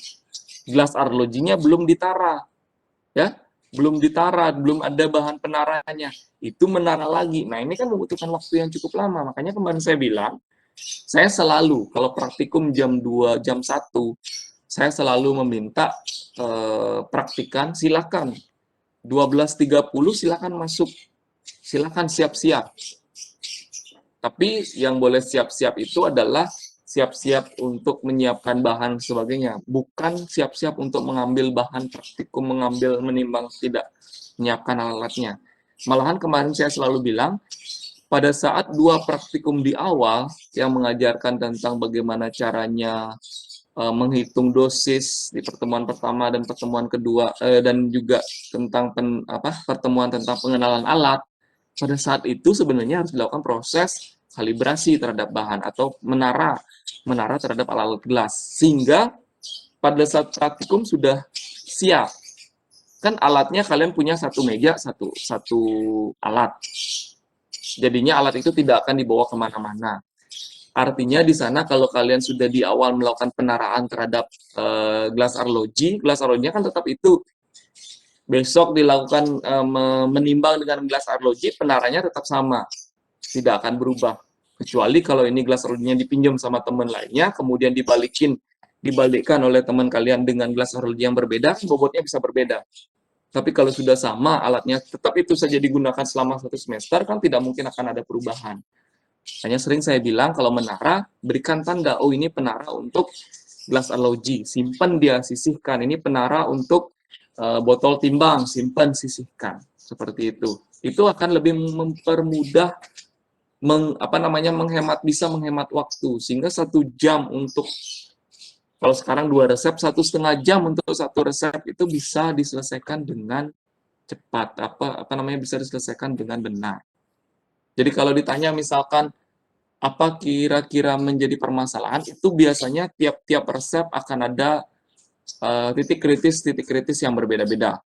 Gelas arlojinya belum ditara. Ya, belum ditara, belum ada bahan penaranya. Itu menara lagi. Nah, ini kan membutuhkan waktu yang cukup lama. Makanya kemarin saya bilang, saya selalu kalau praktikum jam 2, jam 1, saya selalu meminta praktikan silakan 12.30 silakan masuk. Silakan siap-siap. Tapi yang boleh siap-siap itu adalah siap-siap untuk menyiapkan bahan sebagainya, bukan siap-siap untuk mengambil bahan praktikum, menimbang, tidak menyiapkan alat-alatnya. Malahan kemarin saya selalu bilang, pada saat 2 praktikum di awal yang mengajarkan tentang bagaimana caranya menghitung dosis di pertemuan pertama dan pertemuan kedua, dan juga tentang pertemuan tentang pengenalan alat, pada saat itu sebenarnya harus dilakukan proses kalibrasi terhadap bahan atau menara terhadap alat gelas, sehingga pada saat praktikum sudah siap. Kan alatnya kalian punya satu meja, satu alat. Jadinya alat itu tidak akan dibawa kemana-mana. Artinya di sana kalau kalian sudah di awal melakukan penaraan terhadap gelas arloji kan tetap itu. Besok dilakukan menimbang dengan gelas arloji, penaranya tetap sama, tidak akan berubah. Kecuali kalau ini gelas arlojinya dipinjam sama teman lainnya, kemudian dibalikkan oleh teman kalian dengan gelas arloji yang berbeda, bobotnya bisa berbeda. Tapi kalau sudah sama, alatnya tetap itu saja digunakan selama 1 semester, kan tidak mungkin akan ada perubahan. Hanya sering saya bilang, kalau menara, berikan tanda, oh ini penara untuk gelas arloji, simpan dia, sisihkan. Ini penara untuk botol timbang, simpan, sisihkan. Seperti itu. Itu akan lebih mempermudah, bisa menghemat waktu. Sehingga 1 jam untuk, kalau sekarang 2 resep, 1,5 jam untuk 1 resep itu bisa diselesaikan dengan cepat. Bisa diselesaikan dengan benar. Jadi kalau ditanya misalkan, apa kira-kira menjadi permasalahan, itu biasanya tiap-tiap resep akan ada titik kritis yang berbeda-beda.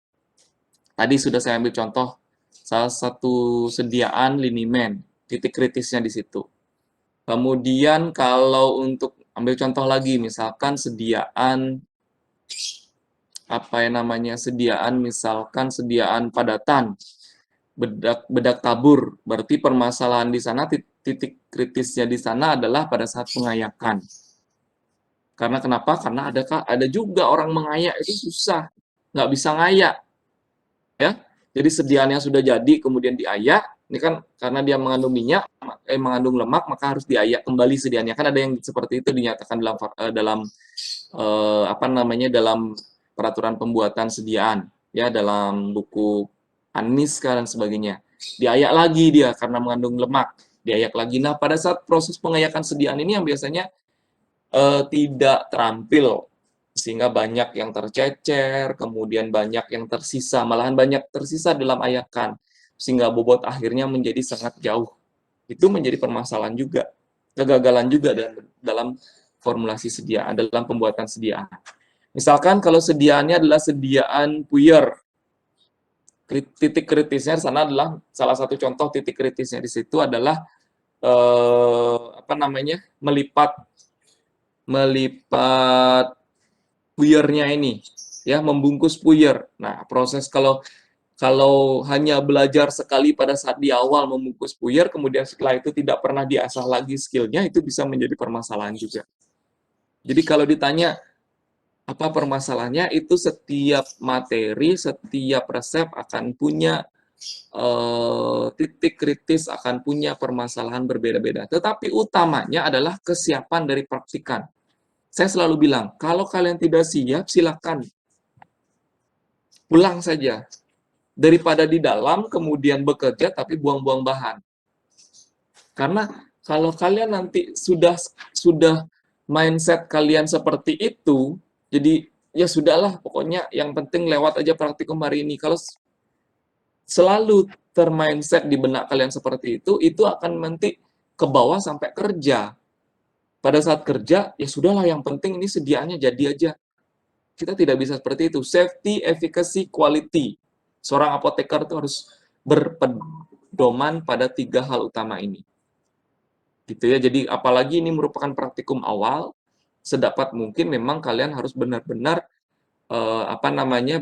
Tadi sudah saya ambil contoh, salah satu sediaan linimen, titik kritisnya di situ. Kemudian kalau untuk ambil contoh lagi, misalkan sediaan padatan, bedak tabur, berarti permasalahan di sana, titik kritisnya di sana adalah pada saat pengayakan. Karena kenapa? Karena ada juga orang mengayak itu susah, nggak bisa ngayak, ya. Jadi sediaannya sudah jadi, kemudian diayak, ini kan karena dia mengandung mengandung lemak, maka harus diayak kembali sediaannya. Kan ada yang seperti itu dinyatakan dalam peraturan pembuatan sediaan, ya, dalam buku Aniska dan sebagainya. Diayak lagi dia karena mengandung lemak, diayak lagi. Nah, pada saat proses pengayakan sediaan ini yang biasanya tidak terampil, sehingga banyak yang tercecer, kemudian banyak yang tersisa, malahan banyak tersisa dalam ayakan, sehingga bobot akhirnya menjadi sangat jauh. Itu menjadi permasalahan juga, kegagalan juga dalam formulasi sediaan, dalam pembuatan sediaan. Misalkan kalau sediaannya adalah sediaan puyer, titik kritisnya di sana adalah, salah satu contoh titik kritisnya di situ adalah melipat puyernya ini, ya, membungkus puyer. Nah, proses kalau hanya belajar sekali pada saat di awal membungkus puyer, kemudian setelah itu tidak pernah diasah lagi skillnya, itu bisa menjadi permasalahan juga. Jadi kalau ditanya apa permasalahannya, itu setiap materi, setiap resep akan punya titik kritis, akan punya permasalahan berbeda-beda. Tetapi utamanya adalah kesiapan dari praktikan. Saya selalu bilang, kalau kalian tidak siap, silakan pulang saja. Daripada di dalam, kemudian bekerja, tapi buang-buang bahan. Karena kalau kalian nanti sudah mindset kalian seperti itu, jadi ya sudahlah, pokoknya yang penting lewat aja praktikum hari ini. Kalau selalu termindset di benak kalian seperti itu akan nanti ke bawah sampai kerja. Pada saat kerja, ya sudahlah, yang penting ini sediaannya jadi aja. Kita tidak bisa seperti itu. Safety, efficacy, quality. Seorang apoteker itu harus berpedoman pada 3 hal utama ini. Gitu ya. Jadi apalagi ini merupakan praktikum awal, sedapat mungkin memang kalian harus benar-benar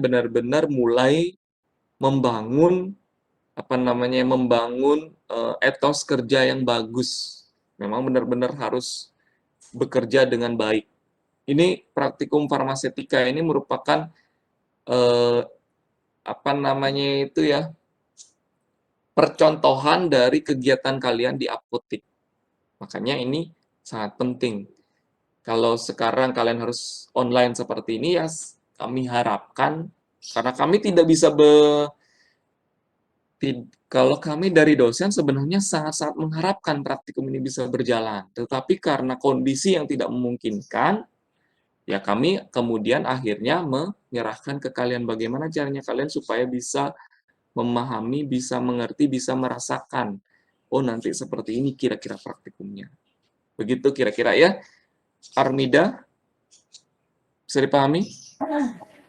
benar-benar mulai membangun etos kerja yang bagus. Memang benar-benar harus bekerja dengan baik. Ini praktikum farmasetika ini merupakan percontohan dari kegiatan kalian di apotek. Makanya ini sangat penting. Kalau sekarang kalian harus online seperti ini, ya kami harapkan, karena kami tidak bisa kalau kami dari dosen sebenarnya sangat-sangat mengharapkan praktikum ini bisa berjalan. Tetapi karena kondisi yang tidak memungkinkan, ya kami kemudian akhirnya menyerahkan ke kalian bagaimana caranya kalian supaya bisa memahami, bisa mengerti, bisa merasakan. Oh, nanti seperti ini kira-kira praktikumnya. Begitu kira-kira ya. Armida, bisa dipahami?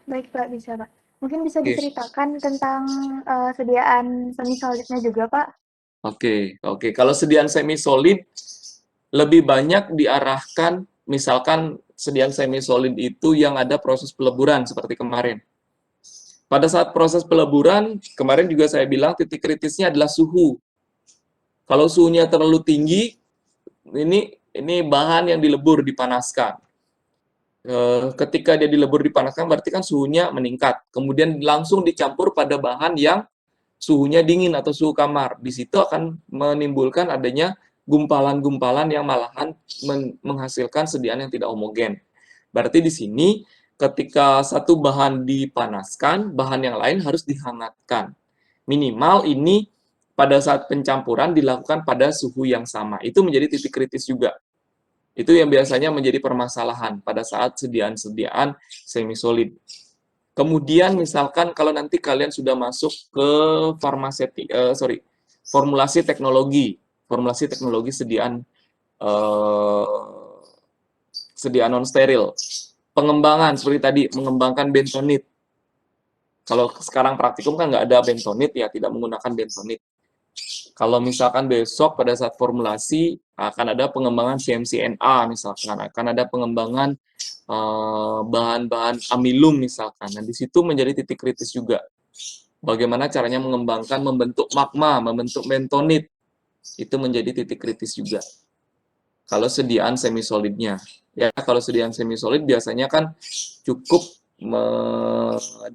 Baik Pak, bisa Pak. Mungkin bisa Oke. diceritakan tentang sediaan semi solidnya juga, Pak? Oke. Kalau sediaan semi solid lebih banyak diarahkan, misalkan sediaan semi solid itu yang ada proses peleburan seperti kemarin. Pada saat proses peleburan, kemarin juga saya bilang titik kritisnya adalah suhu. Kalau suhunya terlalu tinggi, ini bahan yang dilebur dipanaskan. Ketika dia dilebur dipanaskan berarti kan suhunya meningkat. Kemudian langsung dicampur pada bahan yang suhunya dingin atau suhu kamar. Di situ akan menimbulkan adanya gumpalan-gumpalan yang malahan menghasilkan sediaan yang tidak homogen. Berarti di sini ketika satu bahan dipanaskan, bahan yang lain harus dihangatkan. Minimal ini pada saat pencampuran dilakukan pada suhu yang sama. Itu menjadi titik kritis juga. Itu yang biasanya menjadi permasalahan pada saat sediaan-sediaan semi solid. Kemudian misalkan kalau nanti kalian sudah masuk ke formulasi teknologi sediaan non steril. Pengembangan seperti tadi mengembangkan bentonit. Kalau sekarang praktikum kan nggak ada bentonit ya, tidak menggunakan bentonit. Kalau misalkan besok pada saat formulasi akan ada pengembangan CMCNA misalkan, akan ada pengembangan bahan-bahan amilum misalkan. Nah, di situ menjadi titik kritis juga. Bagaimana caranya mengembangkan, membentuk magma, membentuk bentonit. Itu menjadi titik kritis juga. Kalau sediaan semi solidnya. Ya, kalau sediaan semi solid biasanya kan cukup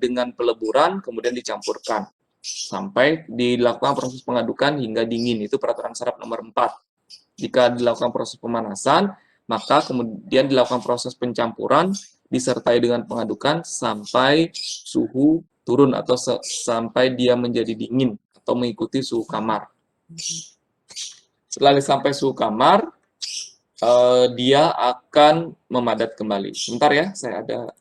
dengan peleburan kemudian dicampurkan sampai dilakukan proses pengadukan hingga dingin. Itu peraturan SARAP nomor 4. Jika dilakukan proses pemanasan, maka kemudian dilakukan proses pencampuran disertai dengan pengadukan sampai suhu turun atau sampai dia menjadi dingin atau mengikuti suhu kamar. Setelah sampai suhu kamar, dia akan memadat kembali. Sebentar ya, saya ada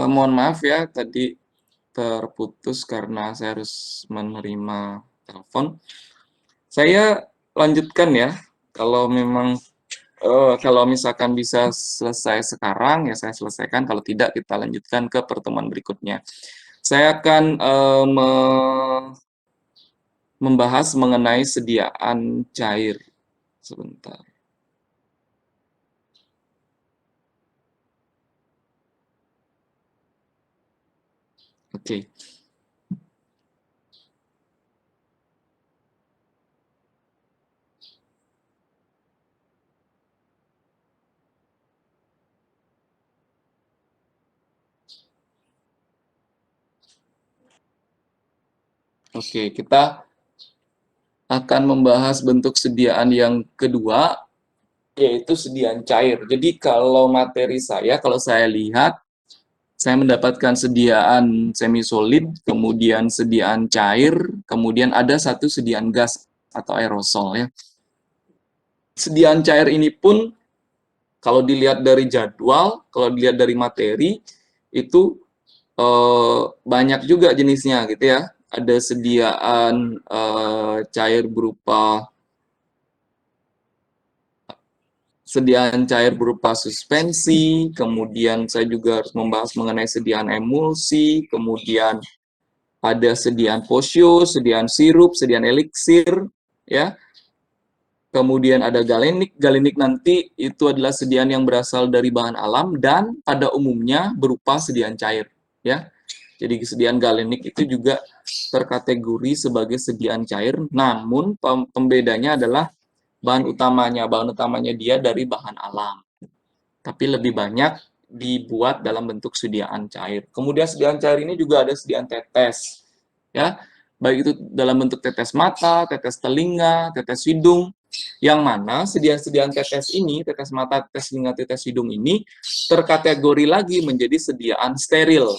Mohon maaf ya, tadi terputus karena saya harus menerima telepon. Saya lanjutkan ya, kalau memang kalau misalkan bisa selesai sekarang ya saya selesaikan, kalau tidak kita lanjutkan ke pertemuan berikutnya. Saya akan membahas mengenai sediaan cair. Sebentar. Oke. Oke, kita akan membahas bentuk sediaan yang kedua, yaitu sediaan cair. Jadi kalau materi saya, kalau saya lihat, saya mendapatkan sediaan semi-solid, kemudian sediaan cair, kemudian ada satu sediaan gas atau aerosol ya. Sediaan cair ini pun kalau dilihat dari jadwal, kalau dilihat dari materi, itu banyak juga jenisnya gitu ya. Ada sediaan cair berupa suspensi, kemudian saya juga harus membahas mengenai sediaan emulsi, kemudian ada sediaan posio, sediaan sirup, sediaan eliksir, ya. Kemudian ada galenik. Galenik nanti itu adalah sediaan yang berasal dari bahan alam dan pada umumnya berupa sediaan cair, ya. Jadi sediaan galenik itu juga terkategori sebagai sediaan cair, namun pembedanya adalah bahan utamanya dia dari bahan alam. Tapi lebih banyak dibuat dalam bentuk sediaan cair. Kemudian sediaan cair ini juga ada sediaan tetes, ya. Baik itu dalam bentuk tetes mata, tetes telinga, tetes hidung, yang mana sediaan-sediaan tetes ini, tetes mata, tetes telinga, tetes hidung ini terkategori lagi menjadi sediaan steril.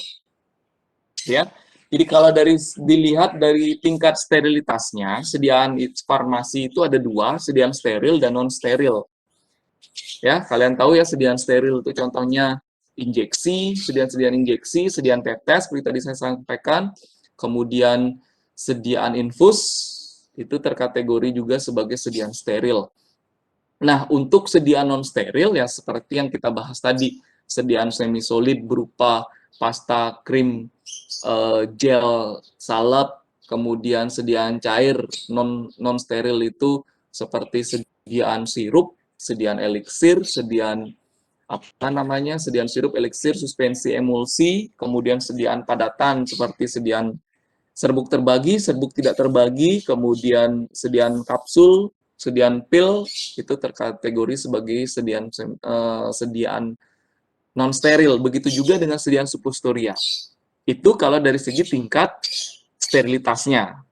Ya. Jadi kalau dilihat dari tingkat sterilitasnya, sediaan farmasi itu ada dua, sediaan steril dan non steril. Ya, kalian tahu ya sediaan steril itu contohnya injeksi, sediaan injeksi, sediaan tetes seperti tadi saya sampaikan, kemudian sediaan infus itu terkategori juga sebagai sediaan steril. Nah, untuk sediaan non steril ya seperti yang kita bahas tadi, sediaan semi solid berupa pasta, krim, gel, salep, kemudian sediaan cair non steril itu seperti sediaan sirup, sediaan eliksir, sediaan sediaan sirup, eliksir, suspensi, emulsi, kemudian sediaan padatan seperti sediaan serbuk terbagi, serbuk tidak terbagi, kemudian sediaan kapsul, sediaan pil itu terkategori sebagai sediaan non steril. Begitu juga dengan sediaan suppositoria. Itu kalau dari segi tingkat sterilitasnya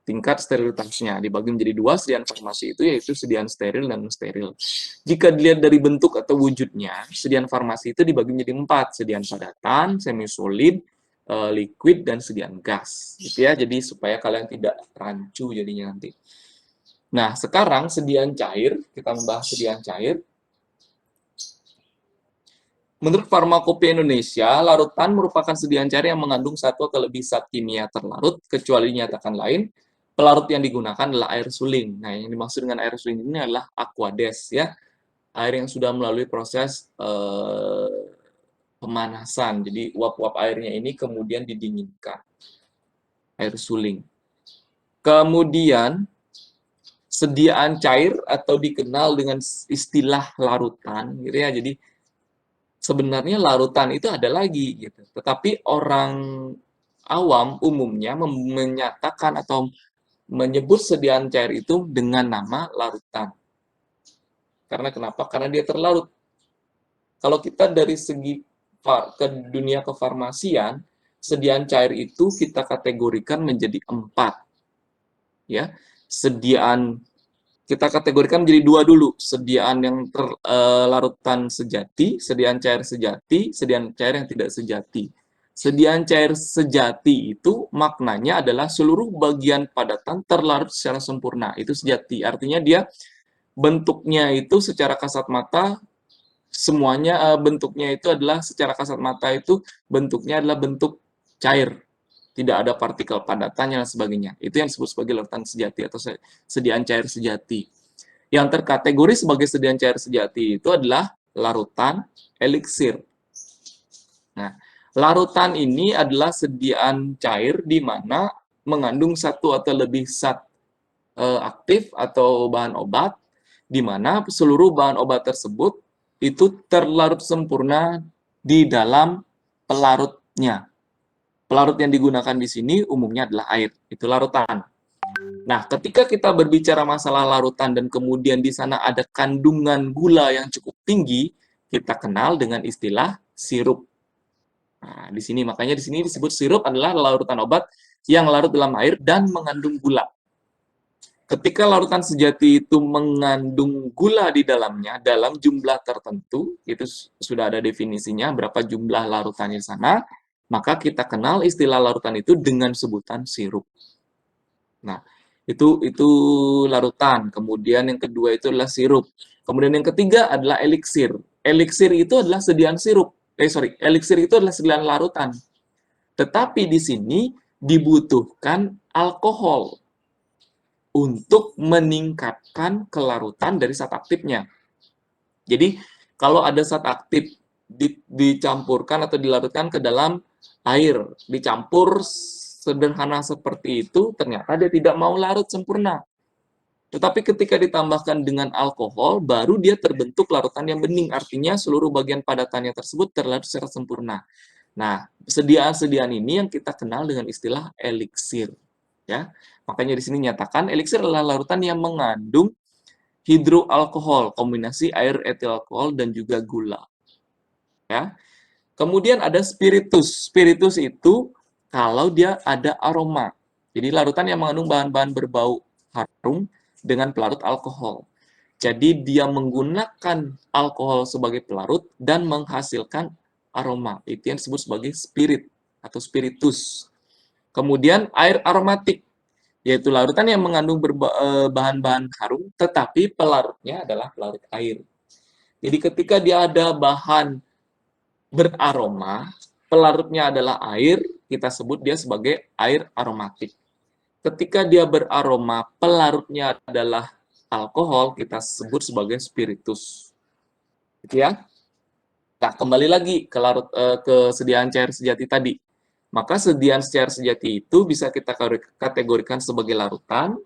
dibagi menjadi dua. Sediaan farmasi itu yaitu sediaan steril dan non steril. Jika dilihat dari bentuk atau wujudnya, sediaan farmasi itu dibagi menjadi 4, sediaan padatan, semi solid, liquid, dan sediaan gas gitu ya. Jadi supaya kalian tidak rancu jadinya nanti. Nah, sekarang sediaan cair, kita membahas sediaan cair. Menurut Farmakopeia Indonesia, larutan merupakan sediaan cair yang mengandung satu atau lebih zat kimia terlarut, kecuali dinyatakan lain. Pelarut yang digunakan adalah air suling. Nah, yang dimaksud dengan air suling ini adalah aquades, ya. Air yang sudah melalui proses pemanasan. Jadi, uap-uap airnya ini kemudian didinginkan. Air suling. Kemudian, sediaan cair atau dikenal dengan istilah larutan, gitu ya. Jadi, sebenarnya larutan itu ada lagi gitu. Tetapi orang awam umumnya menyatakan atau menyebut sediaan cair itu dengan nama larutan. Karena kenapa? Karena dia terlarut. Kalau kita dari segi ke dunia kefarmasian, sediaan cair itu kita kategorikan menjadi 4. Ya. Kita kategorikan menjadi 2 dulu, sediaan yang larutan sejati, sediaan cair sejati, sediaan cair yang tidak sejati. Sediaan cair sejati itu maknanya adalah seluruh bagian padatan terlarut secara sempurna. Itu sejati, artinya dia bentuknya itu secara kasat mata semuanya bentuknya itu adalah secara kasat mata itu bentuknya adalah bentuk cair, tidak ada partikel padatannya dan sebagainya. Itu yang disebut sebagai larutan sejati atau sediaan cair sejati. Yang terkategori sebagai sediaan cair sejati itu adalah larutan eliksir. Nah, larutan ini adalah sediaan cair di mana mengandung satu atau lebih zat aktif atau bahan obat, di mana seluruh bahan obat tersebut itu terlarut sempurna di dalam pelarutnya. Pelarut yang digunakan di sini umumnya adalah air, itu larutan. Nah, ketika kita berbicara masalah larutan dan kemudian di sana ada kandungan gula yang cukup tinggi, kita kenal dengan istilah sirup. Nah, di sini makanya di sini disebut sirup adalah larutan obat yang larut dalam air dan mengandung gula. Ketika larutan sejati itu mengandung gula di dalamnya dalam jumlah tertentu, itu sudah ada definisinya berapa jumlah larutannya di sana, maka kita kenal istilah larutan itu dengan sebutan sirup. Nah, itu larutan. Kemudian yang kedua itu adalah sirup. Kemudian yang ketiga adalah eliksir. Eliksir itu adalah sediaan sirup. Eliksir itu adalah sediaan larutan. Tetapi di sini dibutuhkan alkohol untuk meningkatkan kelarutan dari zat aktifnya. Jadi, kalau ada zat aktif dicampurkan atau dilarutkan ke dalam air, dicampur sederhana seperti itu, ternyata dia tidak mau larut sempurna. Tetapi ketika ditambahkan dengan alkohol, baru dia terbentuk larutan yang bening. Artinya seluruh bagian padatannya tersebut terlarut secara sempurna. Nah, sediaan-sediaan ini yang kita kenal dengan istilah eliksir. Ya, makanya di sini nyatakan eliksir adalah larutan yang mengandung hidroalkohol, kombinasi air etil alkohol dan juga gula. Ya. Kemudian ada spiritus. Spiritus itu kalau dia ada aroma. Jadi larutan yang mengandung bahan-bahan berbau harum dengan pelarut alkohol. Jadi dia menggunakan alkohol sebagai pelarut dan menghasilkan aroma. Itu yang disebut sebagai spirit atau spiritus. Kemudian air aromatik, yaitu larutan yang mengandung bahan-bahan harum, tetapi pelarutnya adalah pelarut air. Jadi ketika dia ada bahan beraroma, pelarutnya adalah air, kita sebut dia sebagai air aromatik. Ketika dia beraroma, pelarutnya adalah alkohol, kita sebut sebagai spiritus. Gitu ya. Nah, kembali lagi ke sediaan cair sejati tadi. Maka sediaan cair sejati itu bisa kita kategorikan sebagai larutan,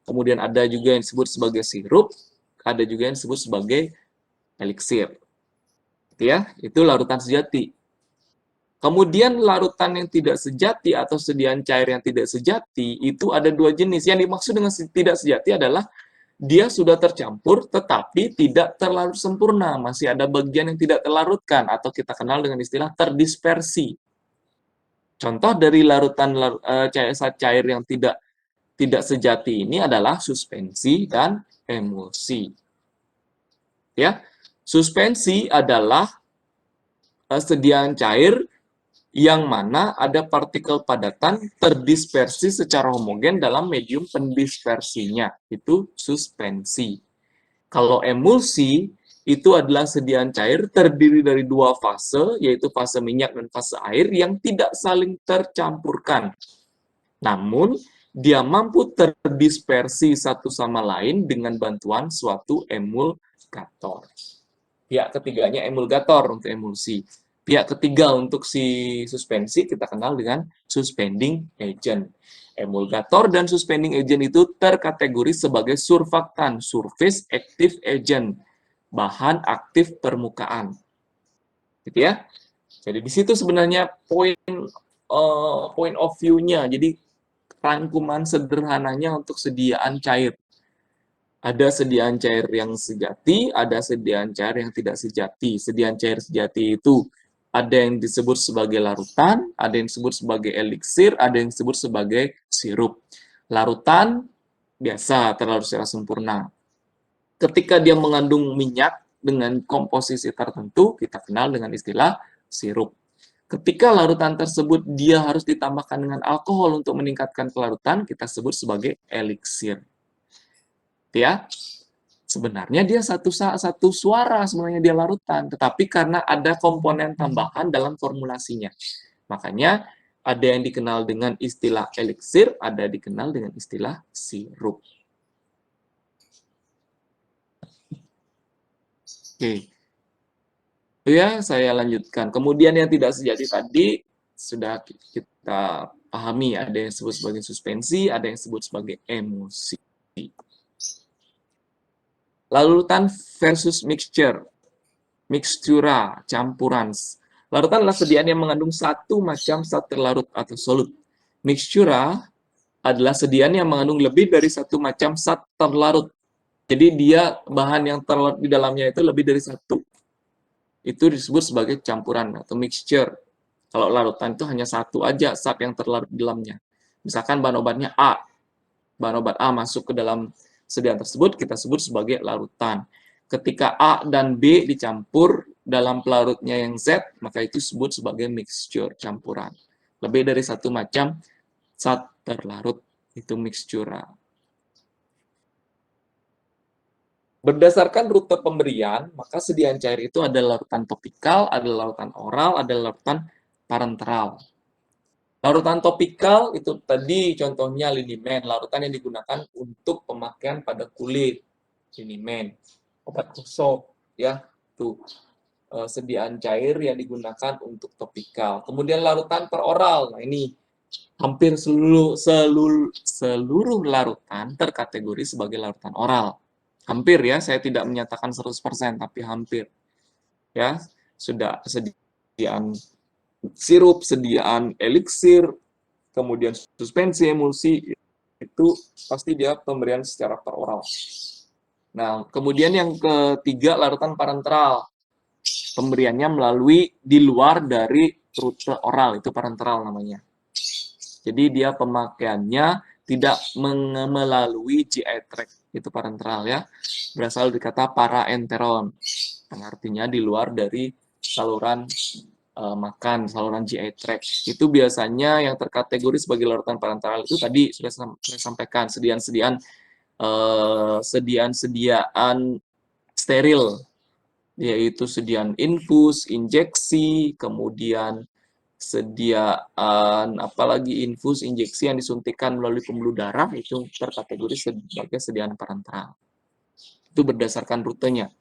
kemudian ada juga yang disebut sebagai sirup, ada juga yang disebut sebagai eliksir. Ya, itu larutan sejati. Kemudian larutan yang tidak sejati atau sediaan cair yang tidak sejati itu ada dua jenis. Yang dimaksud dengan tidak sejati adalah dia sudah tercampur tetapi tidak terlarut sempurna, masih ada bagian yang tidak terlarutkan atau kita kenal dengan istilah terdispersi. Contoh dari larutan cair yang tidak sejati ini adalah suspensi dan emulsi. Ya, suspensi adalah sediaan cair yang mana ada partikel padatan terdispersi secara homogen dalam medium pendispersinya. Itu suspensi. Kalau emulsi, itu adalah sediaan cair terdiri dari dua fase, yaitu fase minyak dan fase air yang tidak saling tercampurkan. Namun, dia mampu terdispersi satu sama lain dengan bantuan suatu emulgator. Pihak ketiganya emulgator untuk emulsi. Pihak ketiga untuk si suspensi kita kenal dengan suspending agent. Emulgator dan suspending agent itu terkategori sebagai surfaktan, surface active agent, bahan aktif permukaan. Gitu ya. Jadi di situ sebenarnya point of view-nya. Jadi rangkuman sederhananya untuk sediaan cair. Ada sediaan cair yang sejati, ada sediaan cair yang tidak sejati. Sediaan cair sejati itu ada yang disebut sebagai larutan, ada yang disebut sebagai eliksir, ada yang disebut sebagai sirup. Larutan biasa terlarut secara sempurna. Ketika dia mengandung minyak dengan komposisi tertentu, kita kenal dengan istilah sirup. Ketika larutan tersebut dia harus ditambahkan dengan alkohol untuk meningkatkan kelarutan, kita sebut sebagai eliksir. Ya. Sebenarnya dia satu suara sebenarnya dia larutan, tetapi karena ada komponen tambahan dalam formulasinya. Makanya ada yang dikenal dengan istilah eliksir, ada dikenal dengan istilah sirup. Oke. Ya, saya lanjutkan. Kemudian yang tidak sejati tadi sudah kita pahami, ada yang disebut sebagai suspensi, ada yang disebut sebagai emulsi. Larutan versus mixture. Mixtura, campuran. Larutan adalah sediaan yang mengandung satu macam zat terlarut atau solut. Mixtura adalah sediaan yang mengandung lebih dari satu macam zat terlarut. Jadi dia bahan yang terlarut di dalamnya itu lebih dari satu. Itu disebut sebagai campuran atau mixture. Kalau larutan itu hanya satu aja zat yang terlarut di dalamnya. Misalkan bahan obatnya A. Bahan obat A masuk ke dalam sediaan tersebut, kita sebut sebagai larutan. Ketika A dan B dicampur dalam pelarutnya yang Z, maka itu disebut sebagai mixture, campuran. Lebih dari satu macam zat terlarut, itu mixtura. Berdasarkan rute pemberian, maka sediaan cair itu ada larutan topikal, ada larutan oral, ada larutan parenteral. Larutan topikal itu tadi contohnya linimen, larutan yang digunakan untuk pemakaian pada kulit. Linimen, obat gosok, ya, tuh sediaan cair yang digunakan untuk topikal. Kemudian larutan peroral, nah ini hampir seluruh larutan terkategori sebagai larutan oral. Hampir ya, saya tidak menyatakan 100%, tapi hampir. Ya, sudah sediaan sirup, sediaan eliksir, kemudian suspensi, emulsi, itu pasti dia pemberian secara peroral. Nah, kemudian yang ketiga, larutan parenteral. Pemberiannya melalui di luar dari rute oral, itu parenteral namanya. Jadi dia pemakaiannya tidak melalui GI tract, itu parenteral ya. Berasal dari kata paraenteron, yang artinya di luar dari saluran makan, saluran GI tract. Itu biasanya yang terkategori sebagai larutan parenteral itu tadi sudah saya sampaikan, sediaan-sediaan steril, yaitu sediaan infus, injeksi, kemudian sediaan apalagi infus, injeksi yang disuntikan melalui pembuluh darah, itu terkategori sebagai sediaan parenteral. Itu berdasarkan rutenya.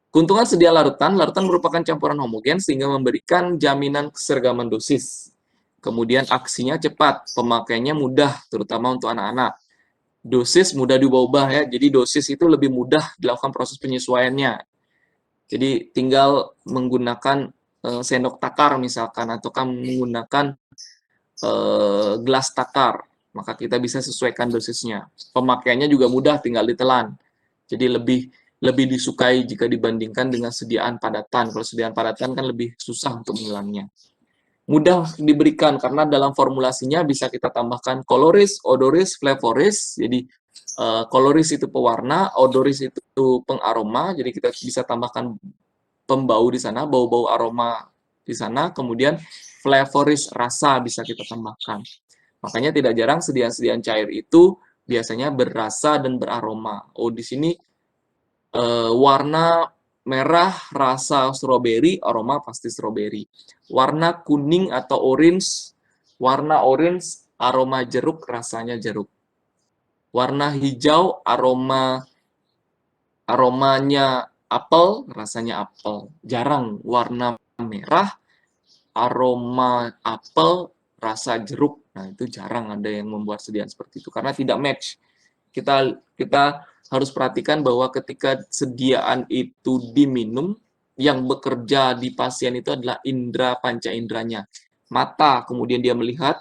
Keuntungan sedia larutan merupakan campuran homogen sehingga memberikan jaminan keseragaman dosis. Kemudian aksinya cepat, pemakaiannya mudah, terutama untuk anak-anak. Dosis mudah diubah-ubah ya, jadi dosis itu lebih mudah dilakukan proses penyesuaiannya. Jadi tinggal menggunakan sendok takar misalkan, ataukah menggunakan gelas takar, maka kita bisa sesuaikan dosisnya. Pemakaiannya juga mudah, tinggal ditelan. Jadi lebih disukai jika dibandingkan dengan sediaan padatan. Kalau sediaan padatan kan lebih susah untuk menghilangnya. Mudah diberikan karena dalam formulasinya bisa kita tambahkan koloris, odoris, flavoris. Jadi koloris itu pewarna, odoris itu pengaroma. Jadi kita bisa tambahkan pembau di sana, bau-bau aroma di sana. Kemudian flavoris, rasa bisa kita tambahkan. Makanya tidak jarang sediaan-sediaan cair itu biasanya berrasa dan beraroma. Oh, di sini warna merah rasa stroberi, aroma pasti stroberi. Warna kuning atau orange, warna orange, aroma jeruk, rasanya jeruk. Warna hijau, aromanya apel, rasanya apel. Jarang warna merah, aroma apel, rasa jeruk. Nah, itu jarang ada yang membuat sediaan seperti itu karena tidak match. Kita harus perhatikan bahwa ketika sediaan itu diminum, yang bekerja di pasien itu adalah indera panca inderanya. Mata, kemudian dia melihat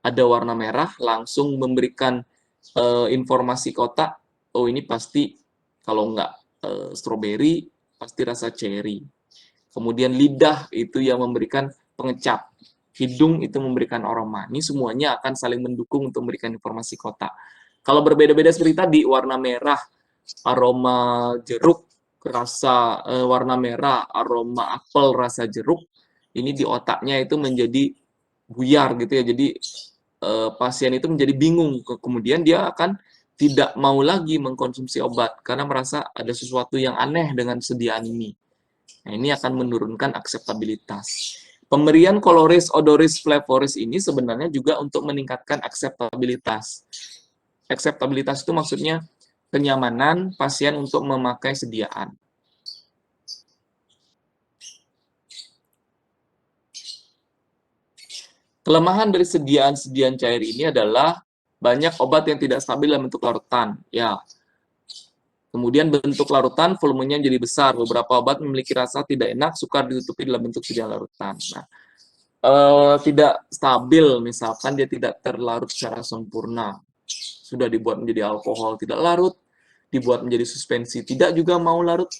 ada warna merah, langsung memberikan informasi ke otak, oh ini pasti kalau nggak stroberi, pasti rasa cherry. Kemudian lidah itu yang memberikan pengecap. Hidung itu memberikan aroma. Ini semuanya akan saling mendukung untuk memberikan informasi ke otak. Kalau berbeda-beda seperti tadi, warna merah, aroma jeruk, rasa warna merah, aroma apel, rasa jeruk, ini di otaknya itu menjadi buyar gitu ya. Jadi pasien itu menjadi bingung. Kemudian dia akan tidak mau lagi mengkonsumsi obat karena merasa ada sesuatu yang aneh dengan sediaan ini. Nah, ini akan menurunkan akseptabilitas. Pemberian koloris, odoris, flavoris ini sebenarnya juga untuk meningkatkan akseptabilitas. Akseptabilitas itu maksudnya kenyamanan pasien untuk memakai sediaan. Kelemahan dari sediaan cair ini adalah banyak obat yang tidak stabil dalam bentuk larutan. Ya. Kemudian bentuk larutan volumenya jadi besar. Beberapa obat memiliki rasa tidak enak, sukar ditutupi dalam bentuk sediaan larutan. Nah, tidak stabil, misalkan dia tidak terlarut secara sempurna. Sudah dibuat menjadi alkohol, tidak larut. Dibuat menjadi suspensi, tidak juga mau larut.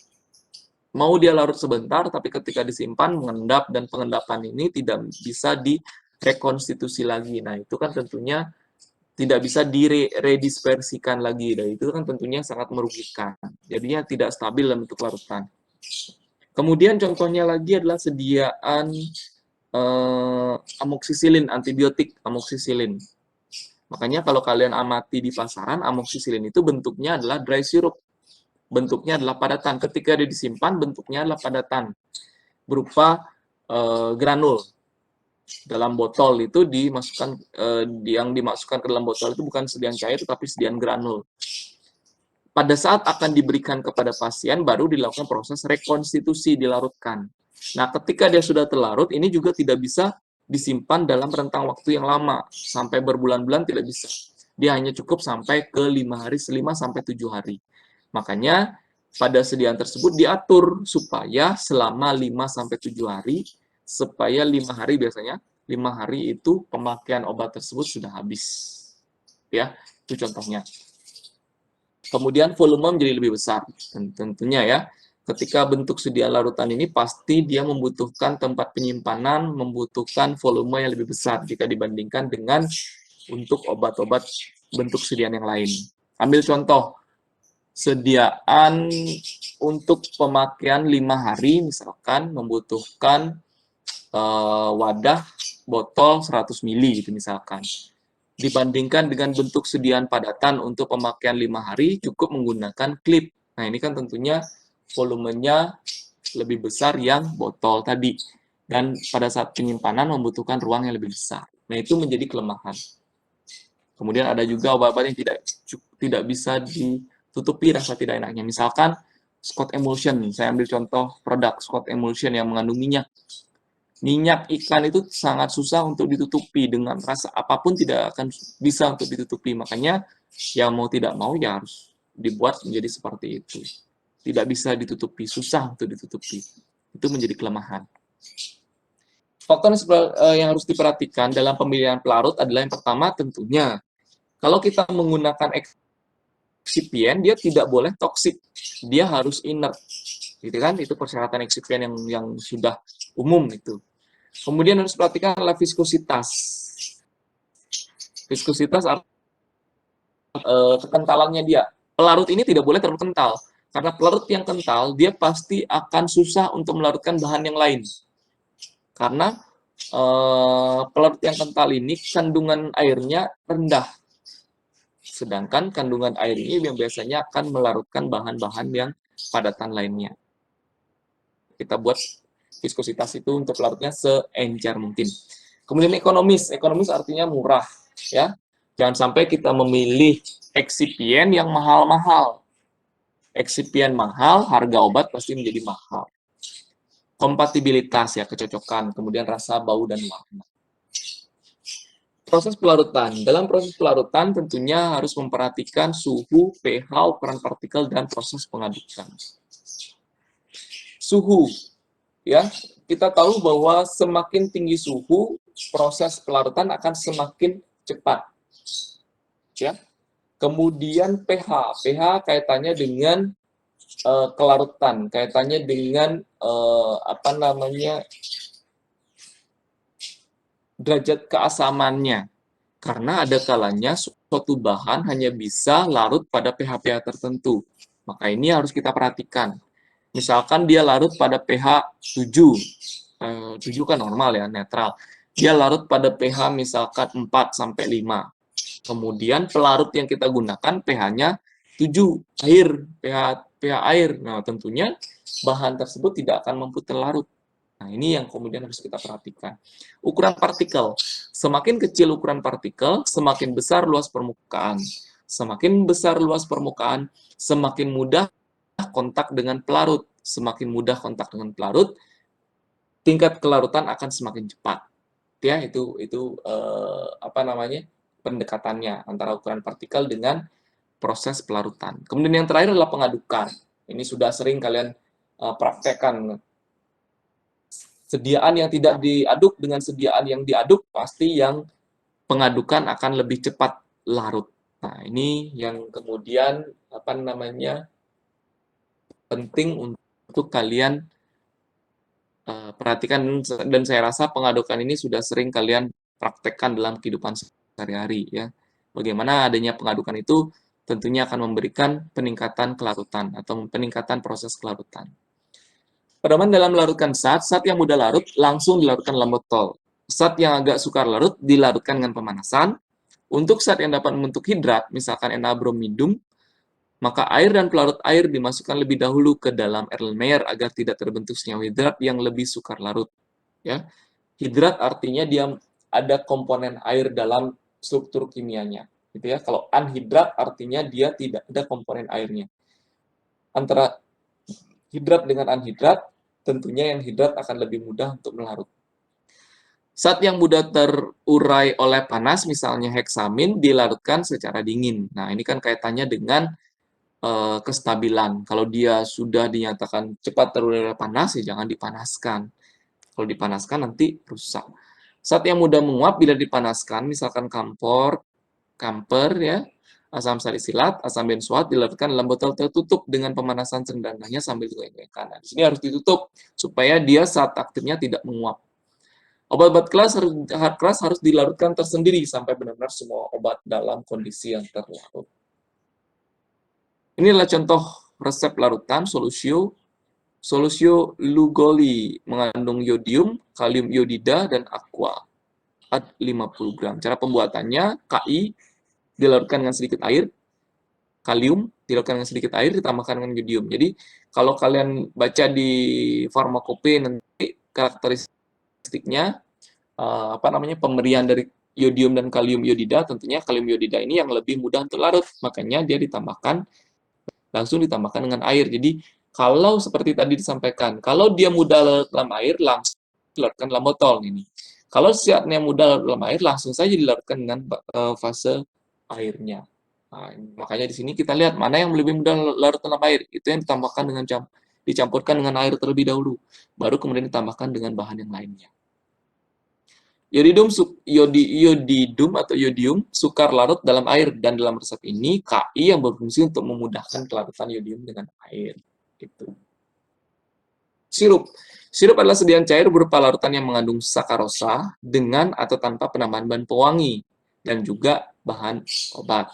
Mau dia larut sebentar, tapi ketika disimpan, mengendap, dan pengendapan ini tidak bisa direkonstitusi lagi. Nah, itu kan tentunya tidak bisa diredispersikan lagi. Dan itu kan tentunya sangat merugikan. Jadinya tidak stabil dalam bentuk larutan. Kemudian contohnya lagi adalah sediaan amoksisilin, antibiotik amoksisilin. Makanya kalau kalian amati di pasaran, amoksisilin itu bentuknya adalah dry syrup. Bentuknya adalah padatan. Ketika dia disimpan, bentuknya adalah padatan. Berupa granul. Dalam botol itu dimasukkan, yang dimasukkan ke dalam botol itu bukan sediaan cair, tetapi sediaan granul. Pada saat akan diberikan kepada pasien, baru dilakukan proses rekonstitusi, dilarutkan. Nah, ketika dia sudah terlarut, ini juga tidak bisa disimpan dalam rentang waktu yang lama, sampai berbulan-bulan tidak bisa. Dia hanya cukup sampai ke 5 hari, 5-7 hari. Makanya, pada sediaan tersebut diatur supaya selama 5-7 hari, supaya 5 hari biasanya, 5 hari itu pemakaian obat tersebut sudah habis. Ya, itu contohnya. Kemudian volume menjadi lebih besar, tentunya ya. Ketika bentuk sediaan larutan ini pasti dia membutuhkan tempat penyimpanan, membutuhkan volume yang lebih besar jika dibandingkan dengan untuk obat-obat bentuk sediaan yang lain. Ambil contoh, sediaan untuk pemakaian 5 hari misalkan membutuhkan wadah botol 100 ml gitu misalkan. Dibandingkan dengan bentuk sediaan padatan untuk pemakaian 5 hari cukup menggunakan klip. Nah, ini kan tentunya volumenya lebih besar yang botol tadi. Dan pada saat penyimpanan membutuhkan ruang yang lebih besar. Nah, itu menjadi kelemahan. Kemudian ada juga obat-obat yang tidak bisa ditutupi rasa tidak enaknya. Misalkan Scott Emulsion. Saya ambil contoh produk Scott Emulsion yang mengandung minyak. Minyak ikan itu sangat susah untuk ditutupi. Dengan rasa apapun tidak akan bisa untuk ditutupi. Makanya yang mau tidak mau ya harus dibuat menjadi seperti itu. Tidak bisa ditutupi, susah untuk ditutupi. Itu menjadi kelemahan. Faktor yang harus diperhatikan dalam pemilihan pelarut adalah yang pertama tentunya, kalau kita menggunakan eksipien, dia tidak boleh toksik. Dia harus inert. Gitu kan? Itu persyaratan eksipien yang sudah umum itu. Kemudian harus perhatikan adalah viskositas. Viskositas kekentalannya dia. Pelarut ini tidak boleh terlalu kental. Karena pelarut yang kental, dia pasti akan susah untuk melarutkan bahan yang lain. Karena pelarut yang kental ini kandungan airnya rendah. Sedangkan kandungan air ini yang biasanya akan melarutkan bahan-bahan yang padatan lainnya. Kita buat viskositas itu untuk pelarutnya seencer mungkin. Kemudian ekonomis. Ekonomis artinya murah. Ya. Jangan sampai kita memilih eksipien yang mahal-mahal. Eksipien mahal, harga obat pasti menjadi mahal. Kompatibilitas ya, kecocokan, kemudian rasa, bau, dan warna. Proses pelarutan. Dalam proses pelarutan tentunya harus memperhatikan suhu, pH, ukuran partikel, dan proses pengadukan. Suhu. Ya, kita tahu bahwa semakin tinggi suhu, proses pelarutan akan semakin cepat. Ya. Kemudian pH. pH kaitannya dengan kelarutan, kaitannya dengan derajat keasamannya. Karena ada kalanya suatu bahan hanya bisa larut pada pH tertentu. Maka ini harus kita perhatikan. Misalkan dia larut pada pH 7. 7 kan normal ya, netral. Dia larut pada pH misalkan 4 sampai 5. Kemudian pelarut yang kita gunakan pH-nya 7, air, pH air. Nah, tentunya bahan tersebut tidak akan mampu terlarut. Nah, ini yang kemudian harus kita perhatikan. Ukuran partikel. Semakin kecil ukuran partikel, semakin besar luas permukaan. Semakin besar luas permukaan, semakin mudah kontak dengan pelarut. Semakin mudah kontak dengan pelarut, tingkat kelarutan akan semakin cepat. Ya, itu apa namanya? Pendekatannya antara ukuran partikel dengan proses pelarutan. Kemudian yang terakhir adalah pengadukan. Ini sudah sering kalian praktekkan. Sediaan yang tidak diaduk dengan sediaan yang diaduk, pasti yang pengadukan akan lebih cepat larut. Nah, ini yang kemudian apa namanya? Penting untuk kalian perhatikan, dan saya rasa pengadukan ini sudah sering kalian praktekkan dalam kehidupan sehari-hari ya. Bagaimana adanya pengadukan itu tentunya akan memberikan peningkatan kelarutan atau peningkatan proses kelarutan. Pedoman dalam melarutkan zat yang mudah larut langsung dilarutkan dalam botol. Zat yang agak sukar larut dilarutkan dengan pemanasan. Untuk zat yang dapat membentuk hidrat, misalkan Na-bromidum, maka air dan pelarut air dimasukkan lebih dahulu ke dalam Erlenmeyer agar tidak terbentuk senyawa hidrat yang lebih sukar larut. Ya, hidrat artinya dia ada komponen air dalam struktur kimianya, gitu ya. Kalau anhidrat artinya dia tidak ada komponen airnya. Antara hidrat dengan anhidrat, tentunya yang hidrat akan lebih mudah untuk melarut. Zat yang mudah terurai oleh panas, misalnya heksamin, dilarutkan secara dingin. Nah, ini kan kaitannya dengan kestabilan. Kalau dia sudah dinyatakan cepat terurai oleh panas, ya jangan dipanaskan. Kalau dipanaskan nanti rusak. Zat yang mudah menguap bila dipanaskan, misalkan kamper ya, asam salisilat, asam benzoat dilarutkan dalam botol tertutup dengan pemanasan rendahnya sambil digoyang-goyangkan. Nah, di sini harus ditutup supaya dia saat aktifnya tidak menguap. Obat-obat keras harus dilarutkan tersendiri sampai benar-benar semua obat dalam kondisi yang terlarut. Ini adalah contoh resep larutan Solusio Lugoli mengandung yodium, kalium iodida, dan aqua ad 50 gram. Cara pembuatannya, Ki dilarutkan dengan sedikit air, kalium dilarutkan dengan sedikit air, ditambahkan dengan yodium. Jadi, kalau kalian baca di farmakope nanti karakteristiknya, pemberian dari yodium dan kalium iodida, tentunya kalium iodida ini yang lebih mudah untuk larut, makanya dia langsung ditambahkan dengan air. Jadi, kalau seperti tadi disampaikan, kalau dia mudah larut dalam air, langsung dilarutkan dalam botol ini. Kalau zatnya mudah larut dalam air, langsung saja dilarutkan dengan fase airnya. Nah, makanya di sini kita lihat mana yang lebih mudah larut dalam air. Itu yang ditambahkan dicampurkan dengan air terlebih dahulu, baru kemudian ditambahkan dengan bahan yang lainnya. Yodidum atau yodium sukar larut dalam air, dan dalam resep ini Ki yang berfungsi untuk memudahkan kelarutan yodium dengan air. Gitu. Sirup adalah sediaan cair berupa larutan yang mengandung sakarosa dengan atau tanpa penambahan bahan pewangi dan juga bahan obat.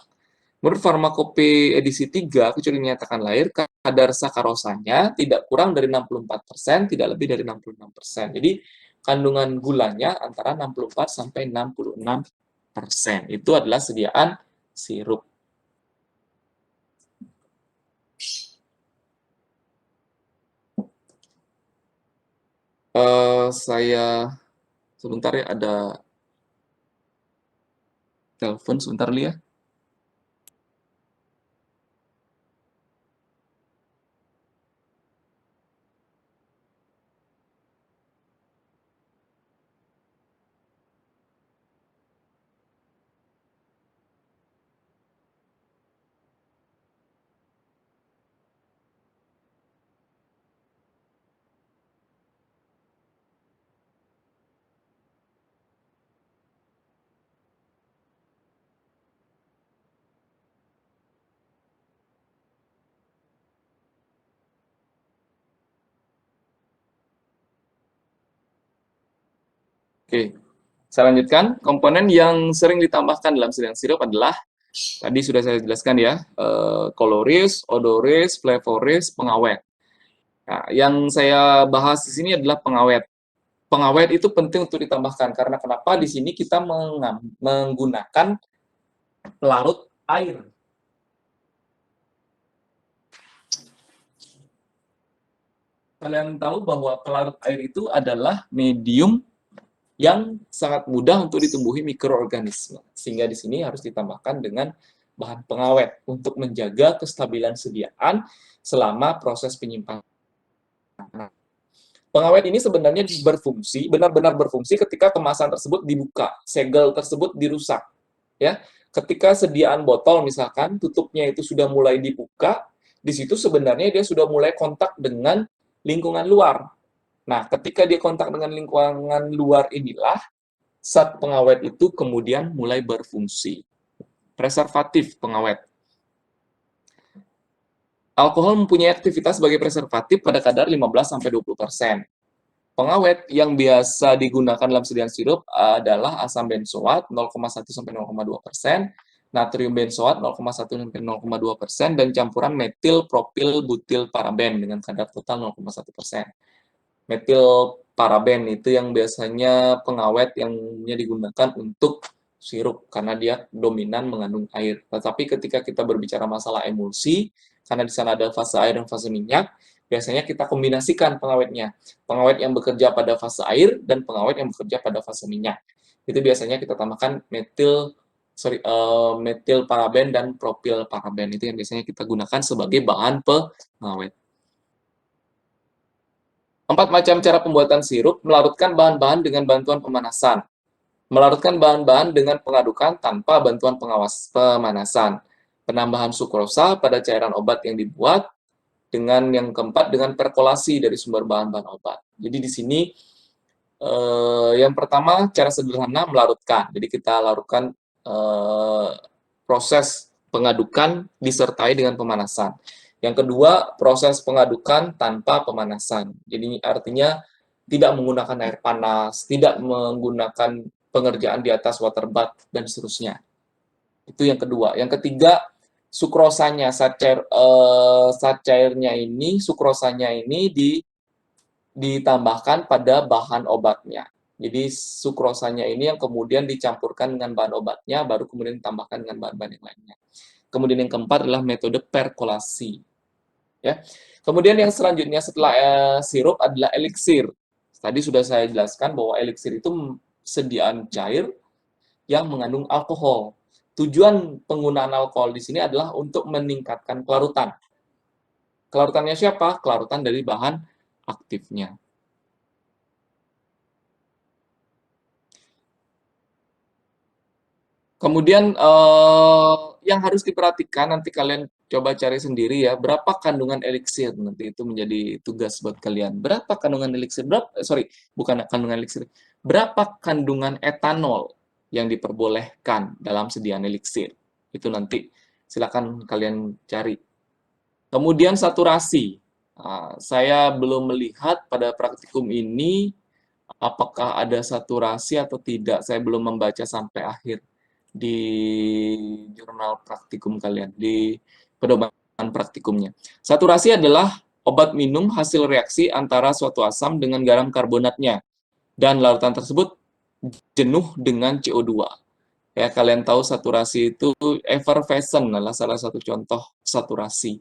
Menurut Farmakope edisi 3, kecuali dinyatakan lahir, kadar sakarosanya tidak kurang dari 64%, tidak lebih dari 66%. Jadi, kandungan gulanya antara 64 sampai 66%. Itu adalah sediaan sirup. Saya sebentar ya, ada telepon sebentar ya. Oke, saya lanjutkan. Komponen yang sering ditambahkan dalam sediaan sirup adalah, tadi sudah saya jelaskan ya, koloris, odoris, flavoris, pengawet. Nah, yang saya bahas di sini adalah pengawet. Pengawet itu penting untuk ditambahkan, karena kenapa di sini kita menggunakan pelarut air. Kalian tahu bahwa pelarut air itu adalah medium yang sangat mudah untuk ditumbuhi mikroorganisme. Sehingga di sini harus ditambahkan dengan bahan pengawet untuk menjaga kestabilan sediaan selama proses penyimpanan. Pengawet ini sebenarnya berfungsi, benar-benar berfungsi ketika kemasan tersebut dibuka, segel tersebut dirusak. Ya, ketika sediaan botol misalkan tutupnya itu sudah mulai dibuka, di situ sebenarnya dia sudah mulai kontak dengan lingkungan luar. Nah, ketika dia kontak dengan lingkungan luar inilah, zat pengawet itu kemudian mulai berfungsi. Preservatif pengawet. Alkohol mempunyai aktivitas sebagai preservatif pada kadar 15-20%. Pengawet yang biasa digunakan dalam sediaan sirup adalah asam benzoat 0,1-0,2%, natrium benzoat 0,1-0,2%, dan campuran metil propil butil paraben dengan kadar total 0,1%. Metil paraben itu yang biasanya pengawet yang digunakan untuk sirup karena dia dominan mengandung air. Tetapi ketika kita berbicara masalah emulsi, karena di sana ada fase air dan fase minyak, biasanya kita kombinasikan pengawetnya. Pengawet yang bekerja pada fase air dan pengawet yang bekerja pada fase minyak. Itu biasanya kita tambahkan metil paraben dan propil paraben. Itu yang biasanya kita gunakan sebagai bahan pengawet. 4 macam cara pembuatan sirup: melarutkan bahan-bahan dengan bantuan pemanasan, melarutkan bahan-bahan dengan pengadukan tanpa bantuan pemanasan, penambahan sukrosa pada cairan obat yang dibuat, dengan yang keempat dengan perkolasi dari sumber bahan-bahan obat. Jadi di sini yang pertama cara sederhana melarutkan. Jadi kita larutkan proses pengadukan disertai dengan pemanasan. Yang kedua, proses pengadukan tanpa pemanasan. Jadi artinya tidak menggunakan air panas, tidak menggunakan pengerjaan di atas water bath, dan seterusnya. Itu yang kedua. Yang ketiga, sukrosanya, zat cairnya ini, sukrosanya ini ditambahkan pada bahan obatnya. Jadi sukrosanya ini yang kemudian dicampurkan dengan bahan obatnya, baru kemudian ditambahkan dengan bahan-bahan yang lainnya. Kemudian yang keempat adalah metode perkolasi. Ya. Kemudian yang selanjutnya setelah sirup adalah eliksir. Tadi sudah saya jelaskan bahwa eliksir itu sediaan cair yang mengandung alkohol. Tujuan penggunaan alkohol di sini adalah untuk meningkatkan kelarutan. Kelarutannya siapa? Kelarutan dari bahan aktifnya. Kemudian yang harus diperhatikan, nanti kalian coba cari sendiri ya, berapa kandungan eliksir, nanti itu menjadi tugas buat kalian. Berapa kandungan eliksir, bukan kandungan eliksir, berapa kandungan etanol yang diperbolehkan dalam sediaan eliksir. Itu nanti silakan kalian cari. Kemudian saturasi. Nah, saya belum melihat pada praktikum ini apakah ada saturasi atau tidak. Saya belum membaca sampai akhir di jurnal praktikum kalian, di pedoman praktikumnya. Saturasi adalah obat minum hasil reaksi antara suatu asam dengan garam karbonatnya, dan larutan tersebut jenuh dengan CO2. Ya, kalian tahu saturasi itu effervescent adalah salah satu contoh saturasi.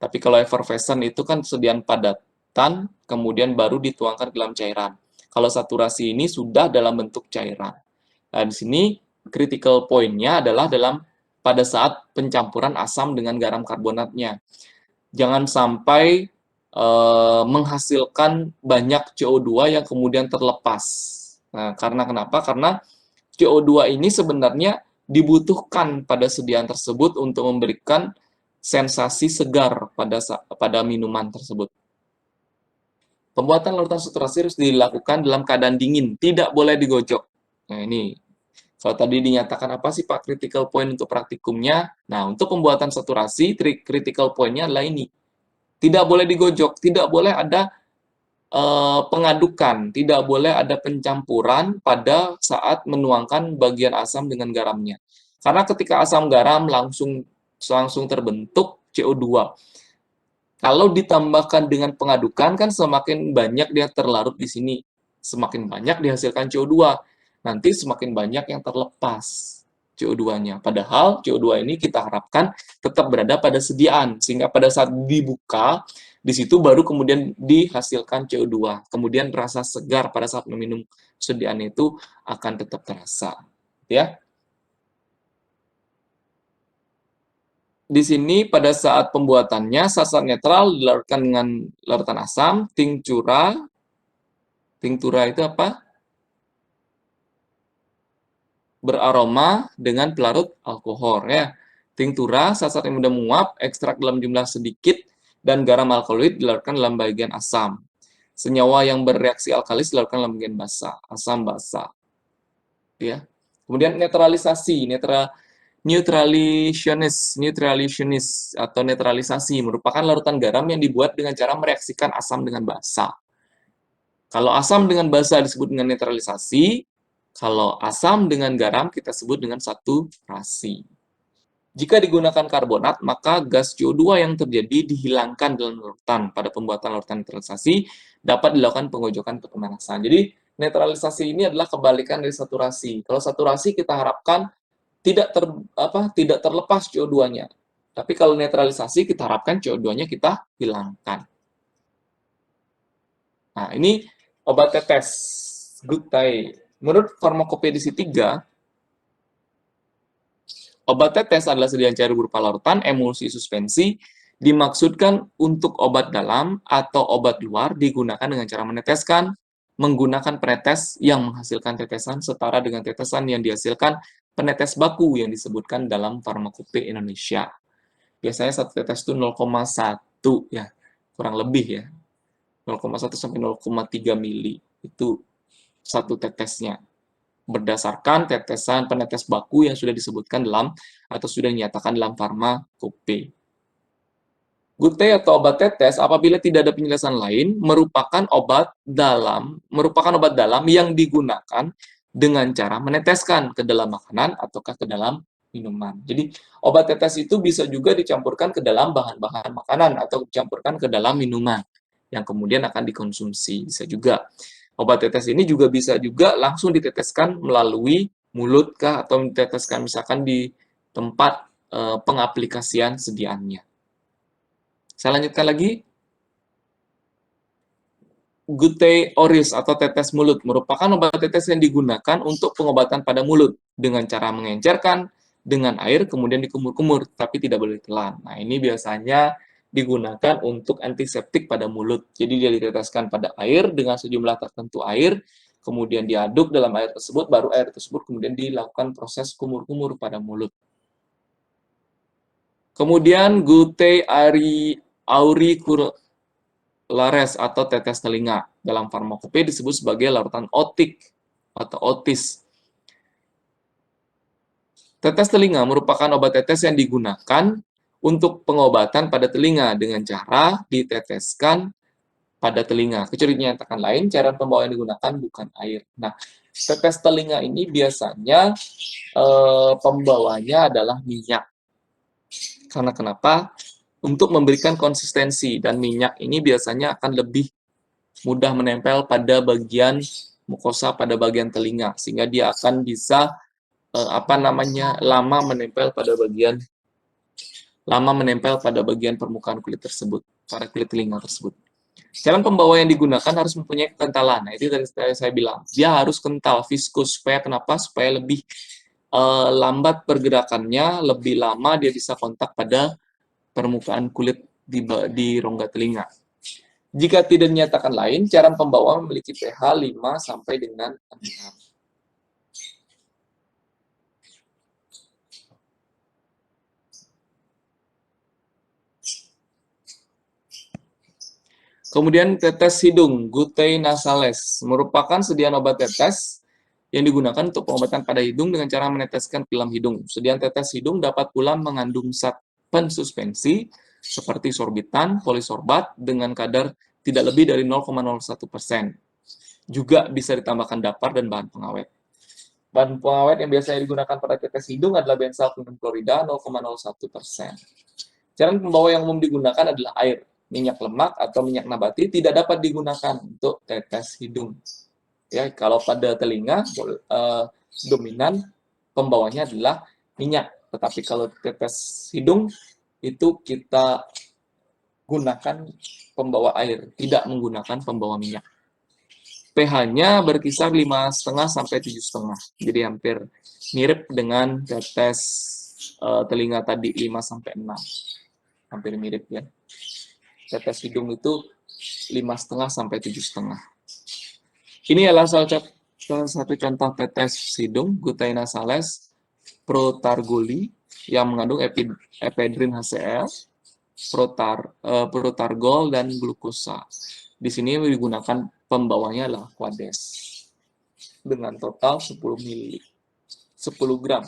Tapi kalau effervescent itu kan sediaan padatan, kemudian baru dituangkan ke dalam cairan. Kalau saturasi ini sudah dalam bentuk cairan. Nah, di sini critical point-nya adalah pada saat pencampuran asam dengan garam karbonatnya. Jangan sampai menghasilkan banyak CO2 yang kemudian terlepas. Nah, karena kenapa? Karena CO2 ini sebenarnya dibutuhkan pada sediaan tersebut untuk memberikan sensasi segar pada minuman tersebut. Pembuatan larutan saturasi harus dilakukan dalam keadaan dingin, tidak boleh digojok. Nah, ini kalau tadi dinyatakan apa sih Pak critical point untuk praktikumnya? Nah, untuk pembuatan saturasi, critical point-nya adalah ini. Tidak boleh digojok, tidak boleh ada pengadukan, tidak boleh ada pencampuran pada saat menuangkan bagian asam dengan garamnya. Karena ketika asam garam langsung terbentuk CO2. Kalau ditambahkan dengan pengadukan, kan semakin banyak dia terlarut di sini. Semakin banyak dihasilkan CO2. Nanti semakin banyak yang terlepas CO2-nya. Padahal CO2 ini kita harapkan tetap berada pada sediaan, sehingga pada saat dibuka, di situ baru kemudian dihasilkan CO2. Kemudian rasa segar pada saat meminum sediaan itu akan tetap terasa. Ya. Di sini pada saat pembuatannya, sasar netral dilarutkan dengan larutan asam, tinctura itu apa? Beraroma dengan pelarut alkohol ya. Tinctura, sasar yang mudah menguap, ekstrak dalam jumlah sedikit, dan garam alkaloid dilarutkan dalam bagian asam. Senyawa yang bereaksi alkalis dilarutkan dalam bagian basa, asam basa. Ya. Kemudian neutralisasi, neutralisationis atau netralisasi merupakan larutan garam yang dibuat dengan cara mereaksikan asam dengan basa. Kalau asam dengan basa disebut dengan netralisasi, kalau asam dengan garam kita sebut dengan saturasi. Jika digunakan karbonat, maka gas CO2 yang terjadi dihilangkan dalam larutan. Pada pembuatan larutan netralisasi dapat dilakukan pengojokan atau pemanasan. Jadi netralisasi ini adalah kebalikan dari saturasi. Kalau saturasi kita harapkan tidak terlepas CO2-nya. Tapi kalau netralisasi kita harapkan CO2-nya kita hilangkan. Nah, ini obat tetes Gutai. Menurut Farmakopedia edisi 3, obat tetes adalah sediaan cair berupa larutan, emulsi, suspensi, dimaksudkan untuk obat dalam atau obat luar digunakan dengan cara meneteskan, menggunakan penetes yang menghasilkan tetesan setara dengan tetesan yang dihasilkan penetes baku yang disebutkan dalam Farmakopedia Indonesia. Biasanya satu tetes itu 0,1 ya, kurang lebih ya. 0,1 sampai 0,3 mili itu satu tetesnya, berdasarkan tetesan penetes baku yang sudah disebutkan dalam atau sudah dinyatakan dalam Farmakopedia. Gutai atau obat tetes apabila tidak ada penjelasan lain merupakan obat dalam yang digunakan dengan cara meneteskan ke dalam makanan ataukah ke dalam minuman. Jadi obat tetes itu bisa juga dicampurkan ke dalam bahan-bahan makanan atau dicampurkan ke dalam minuman yang kemudian akan dikonsumsi, bisa juga. Obat tetes ini juga bisa juga langsung diteteskan melalui mulut kah atau diteteskan misalkan di tempat pengaplikasian sediaannya. Saya lanjutkan lagi. Gutai oris atau tetes mulut merupakan obat tetes yang digunakan untuk pengobatan pada mulut dengan cara mengencerkan dengan air kemudian dikumur-kumur tapi tidak boleh ditelan. Nah, ini biasanya digunakan untuk antiseptik pada mulut. Jadi dia diteteskan pada air dengan sejumlah tertentu air, kemudian diaduk dalam air tersebut, baru air tersebut kemudian dilakukan proses kumur-kumur pada mulut. Kemudian Gutai auricularis atau tetes telinga dalam Farmakopedia disebut sebagai larutan otik atau otis. Tetes telinga merupakan obat tetes yang digunakan untuk pengobatan pada telinga dengan cara diteteskan pada telinga. Kecuali dinyatakan lain, cara pembawaan yang digunakan bukan air. Nah, tetes telinga ini biasanya pembawanya adalah minyak. Karena kenapa? Untuk memberikan konsistensi, dan minyak ini biasanya akan lebih mudah menempel pada bagian mukosa pada bagian telinga, sehingga dia akan bisa lama menempel pada bagian permukaan kulit tersebut, pada kulit telinga tersebut. Cairan pembawa yang digunakan harus mempunyai kekentalan. Nah, itu tadi saya bilang, dia harus kental, viskus. Supaya kenapa? Supaya lebih lambat pergerakannya, lebih lama dia bisa kontak pada permukaan kulit di rongga telinga. Jika tidak dinyatakan lain, cairan pembawa memiliki pH 5 sampai dengan 6. Kemudian tetes hidung, Gutai nasales, merupakan sediaan obat tetes yang digunakan untuk pengobatan pada hidung dengan cara meneteskan ke dalam hidung. Sediaan tetes hidung dapat pula mengandung zat pensuspensi seperti sorbitan, polisorbat dengan kadar tidak lebih dari 0,01%. Juga bisa ditambahkan dapar dan bahan pengawet. Bahan pengawet yang biasanya digunakan pada tetes hidung adalah benzalkonium klorida 0,01%. Cairan pembawa yang umum digunakan adalah air. Minyak lemak atau minyak nabati tidak dapat digunakan untuk tetes hidung. Ya, kalau pada telinga dominan pembawanya adalah minyak. Tetapi kalau tetes hidung itu kita gunakan pembawa air, tidak menggunakan pembawa minyak. pH-nya berkisar 5,5 sampai 7,5. Jadi hampir mirip dengan tetes telinga tadi 5 sampai 6. Hampir mirip ya. Tetes hidung itu 5,5 sampai 7,5. Ini adalah salah satu contoh tetes hidung Guttae nasales protargoli yang mengandung ephedrine HCl, protargol, dan glukosa. Di sini digunakan pembawanya adalah Quades dengan total 10 mili, 10 gram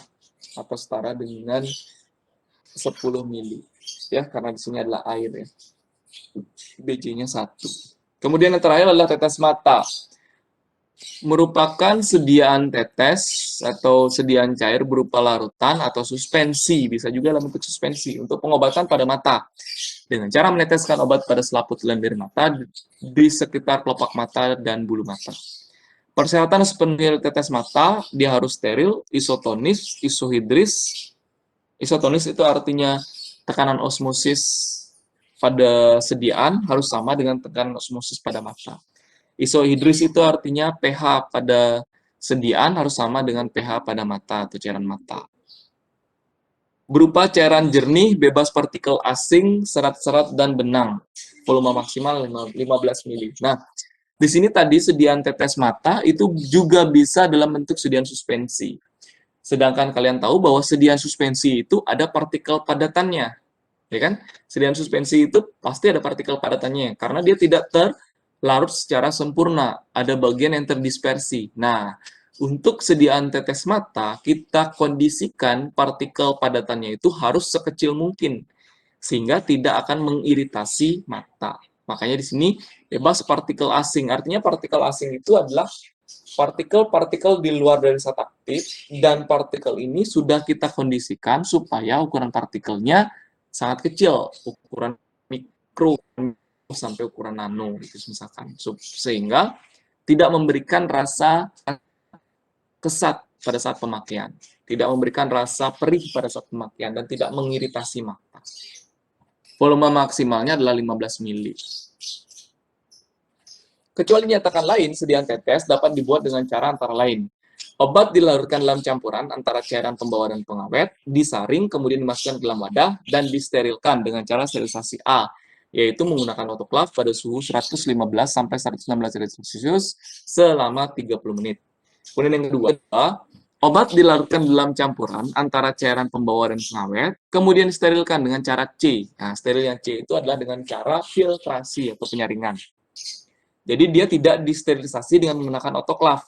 atau setara dengan 10 mili ya, karena di sini adalah air ya. BJ-nya 1. Kemudian yang terakhir adalah tetes mata. Merupakan sediaan tetes atau sediaan cair berupa larutan atau suspensi, bisa juga dalam bentuk suspensi untuk pengobatan pada mata. Dengan cara meneteskan obat pada selaput lendir mata di sekitar kelopak mata dan bulu mata. Persyaratan penil tetes mata, dia harus steril, isotonis, isohidris. Isotonis itu artinya tekanan osmosis pada sediaan harus sama dengan tekanan osmosis pada mata. Isohidris itu artinya pH pada sediaan harus sama dengan pH pada mata atau cairan mata. Berupa cairan jernih, bebas partikel asing, serat-serat, dan benang. Volume maksimal 15 mili. Nah, di sini tadi sediaan tetes mata itu juga bisa dalam bentuk sediaan suspensi. Sedangkan kalian tahu bahwa sediaan suspensi itu ada partikel padatannya. Ya kan? Sediaan suspensi itu pasti ada partikel padatannya karena dia tidak terlarut secara sempurna, ada bagian yang terdispersi. Nah, untuk sediaan tetes mata, kita kondisikan partikel padatannya itu harus sekecil mungkin, sehingga tidak akan mengiritasi mata. Makanya di sini bebas partikel asing. Artinya partikel asing itu adalah partikel-partikel di luar dari zat aktif, dan partikel ini sudah kita kondisikan supaya ukuran partikelnya sangat kecil, ukuran mikro sampai ukuran nano, itu misalkan, sehingga tidak memberikan rasa kesat pada saat pemakaian, tidak memberikan rasa perih pada saat pemakaian, dan tidak mengiritasi mata. Volume maksimalnya adalah 15 mili. Kecuali dinyatakan lain, sediaan tetes dapat dibuat dengan cara antara lain. Obat dilarutkan dalam campuran antara cairan pembawa dan pengawet, disaring, kemudian dimasukkan ke dalam wadah, dan disterilkan dengan cara sterilisasi A, yaitu menggunakan autoklav pada suhu 115 sampai 116 derajat Celcius selama 30 menit. Kemudian yang kedua adalah obat dilarutkan dalam campuran antara cairan pembawa dan pengawet, kemudian disterilkan dengan cara C. Nah, steril yang C itu adalah dengan cara filtrasi atau penyaringan. Jadi dia tidak disterilisasi dengan menggunakan autoklav,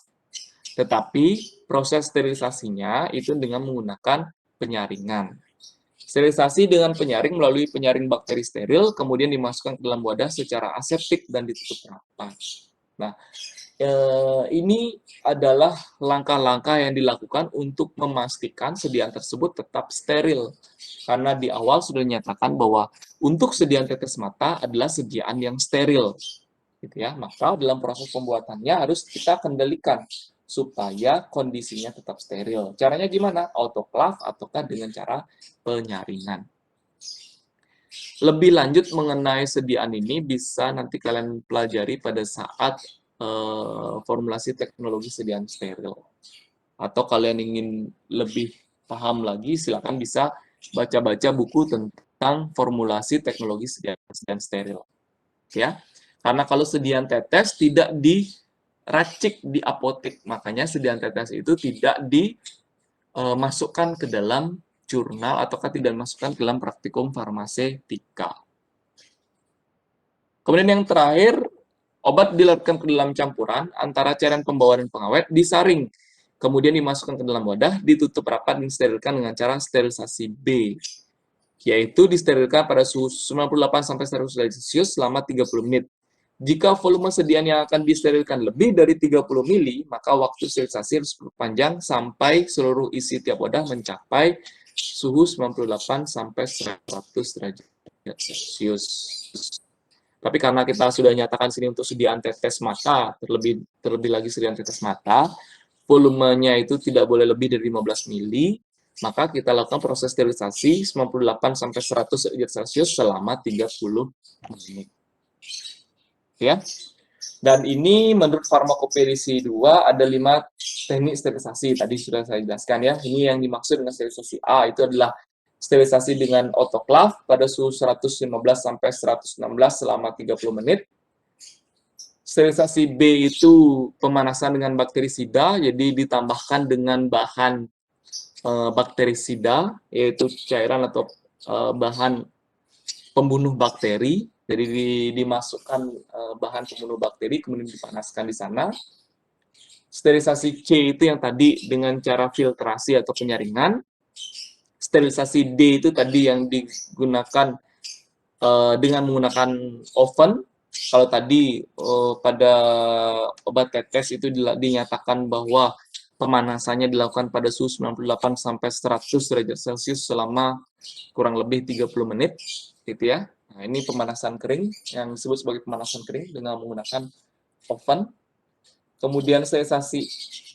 tetapi proses sterilisasinya itu dengan menggunakan penyaringan. Sterilisasi dengan penyaring melalui penyaring bakteri steril, kemudian dimasukkan ke dalam wadah secara aseptik dan ditutup rapat. Nah, ini adalah langkah-langkah yang dilakukan untuk memastikan sediaan tersebut tetap steril. Karena di awal sudah dinyatakan bahwa untuk sediaan tetes mata adalah sediaan yang steril. Gitu ya. Maka dalam proses pembuatannya harus kita kendalikan supaya kondisinya tetap steril. Caranya gimana? Autoklav ataukah dengan cara penyaringan. Lebih lanjut mengenai sediaan ini bisa nanti kalian pelajari pada saat formulasi teknologi sediaan steril. Atau kalian ingin lebih paham lagi, silakan bisa baca-baca buku tentang formulasi teknologi sediaan steril. Ya. Karena kalau sediaan tetes tidak diracik di apotek, makanya sediaan tetes itu tidak dimasukkan ke dalam jurnal ataukah tidak dimasukkan ke dalam praktikum farmaseutika. Kemudian yang terakhir, obat dilarutkan ke dalam campuran antara cairan pembawa dan pengawet, disaring, kemudian dimasukkan ke dalam wadah, ditutup rapat dan disterilkan dengan cara sterilisasi B, yaitu disterilkan pada suhu 98 sampai 100 derajat Celcius selama 30 menit. Jika volume sediaan yang akan disterilkan lebih dari 30 mili, maka waktu sterilisasi harus berpanjang sampai seluruh isi tiap wadah mencapai suhu 98 sampai 100 derajat Celcius. Tapi karena kita sudah nyatakan sini untuk sediaan tetes mata, terlebih lagi sediaan tetes mata, volumenya itu tidak boleh lebih dari 15 mili, maka kita lakukan proses sterilisasi 98 sampai 100 derajat Celcius selama 30 menit. Ya. Dan ini menurut farmakopedisi 2 ada 5 teknik sterilisasi, tadi sudah saya jelaskan ya. Ini yang dimaksud dengan sterilisasi A itu adalah sterilisasi dengan autoclave pada suhu 115 sampai 116 selama 30 menit. Sterilisasi B itu pemanasan dengan bakterisida, jadi ditambahkan dengan bahan bakterisida, yaitu cairan atau bahan pembunuh bakteri. Jadi dimasukkan bahan pembunuh bakteri, kemudian dipanaskan di sana. Sterilisasi C itu yang tadi dengan cara filtrasi atau penyaringan. Sterilisasi D itu tadi yang digunakan dengan menggunakan oven. Kalau tadi pada obat tetes itu dinyatakan bahwa pemanasannya dilakukan pada suhu 98 sampai 100 derajat Celcius selama kurang lebih 30 menit, gitu ya. Nah, ini pemanasan kering yang disebut sebagai pemanasan kering dengan menggunakan oven. Kemudian sterilisasi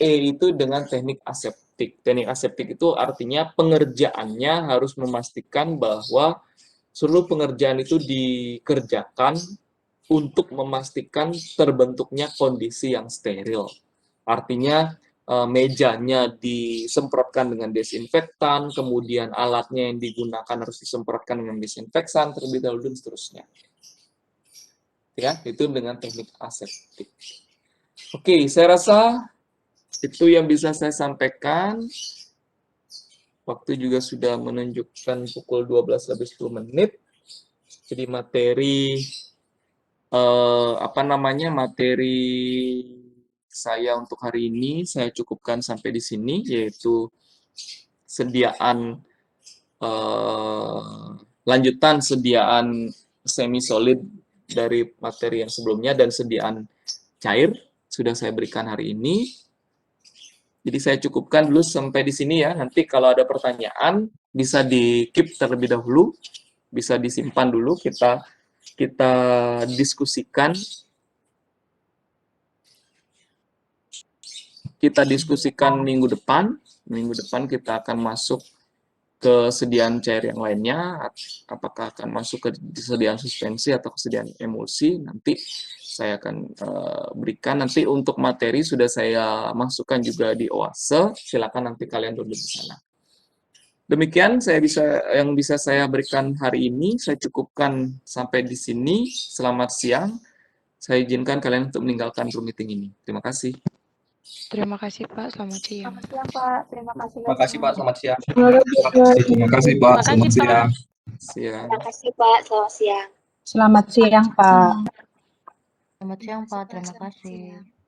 E itu dengan teknik aseptik. Teknik aseptik itu artinya pengerjaannya harus memastikan bahwa seluruh pengerjaan itu dikerjakan untuk memastikan terbentuknya kondisi yang steril. Artinya mejanya disemprotkan dengan desinfektan, kemudian alatnya yang digunakan harus disemprotkan dengan desinfektan terlebih dahulu dan seterusnya. Ya, itu dengan teknik aseptik. Oke, saya rasa itu yang bisa saya sampaikan. Waktu juga sudah menunjukkan pukul 12:10. Jadi materi materi saya untuk hari ini saya cukupkan sampai di sini, yaitu lanjutan sediaan semi solid dari materi yang sebelumnya dan sediaan cair sudah saya berikan hari ini. Jadi saya cukupkan dulu sampai di sini ya. Nanti kalau ada pertanyaan bisa di-keep terlebih dahulu, bisa disimpan dulu, kita diskusikan. Kita diskusikan minggu depan. Minggu depan kita akan masuk ke sediaan cair yang lainnya, apakah akan masuk ke sediaan suspensi atau kesediaan emulsi, nanti saya akan berikan. Nanti untuk materi sudah saya masukkan juga di OASE, silakan nanti kalian download di sana. Demikian yang bisa saya berikan hari ini, saya cukupkan sampai di sini. Selamat siang, saya izinkan kalian untuk meninggalkan room meeting ini. Terima kasih. Terima kasih Pak, selamat siang. Selamat siang, Pak. Terima kasih. Terima kasih Pak, selamat siang. Terima kasih Pak, selamat siang. Terima kasih, Pak. Selamat siang. Selamat siang, Pak. Selamat siang, Pak. Terima kasih.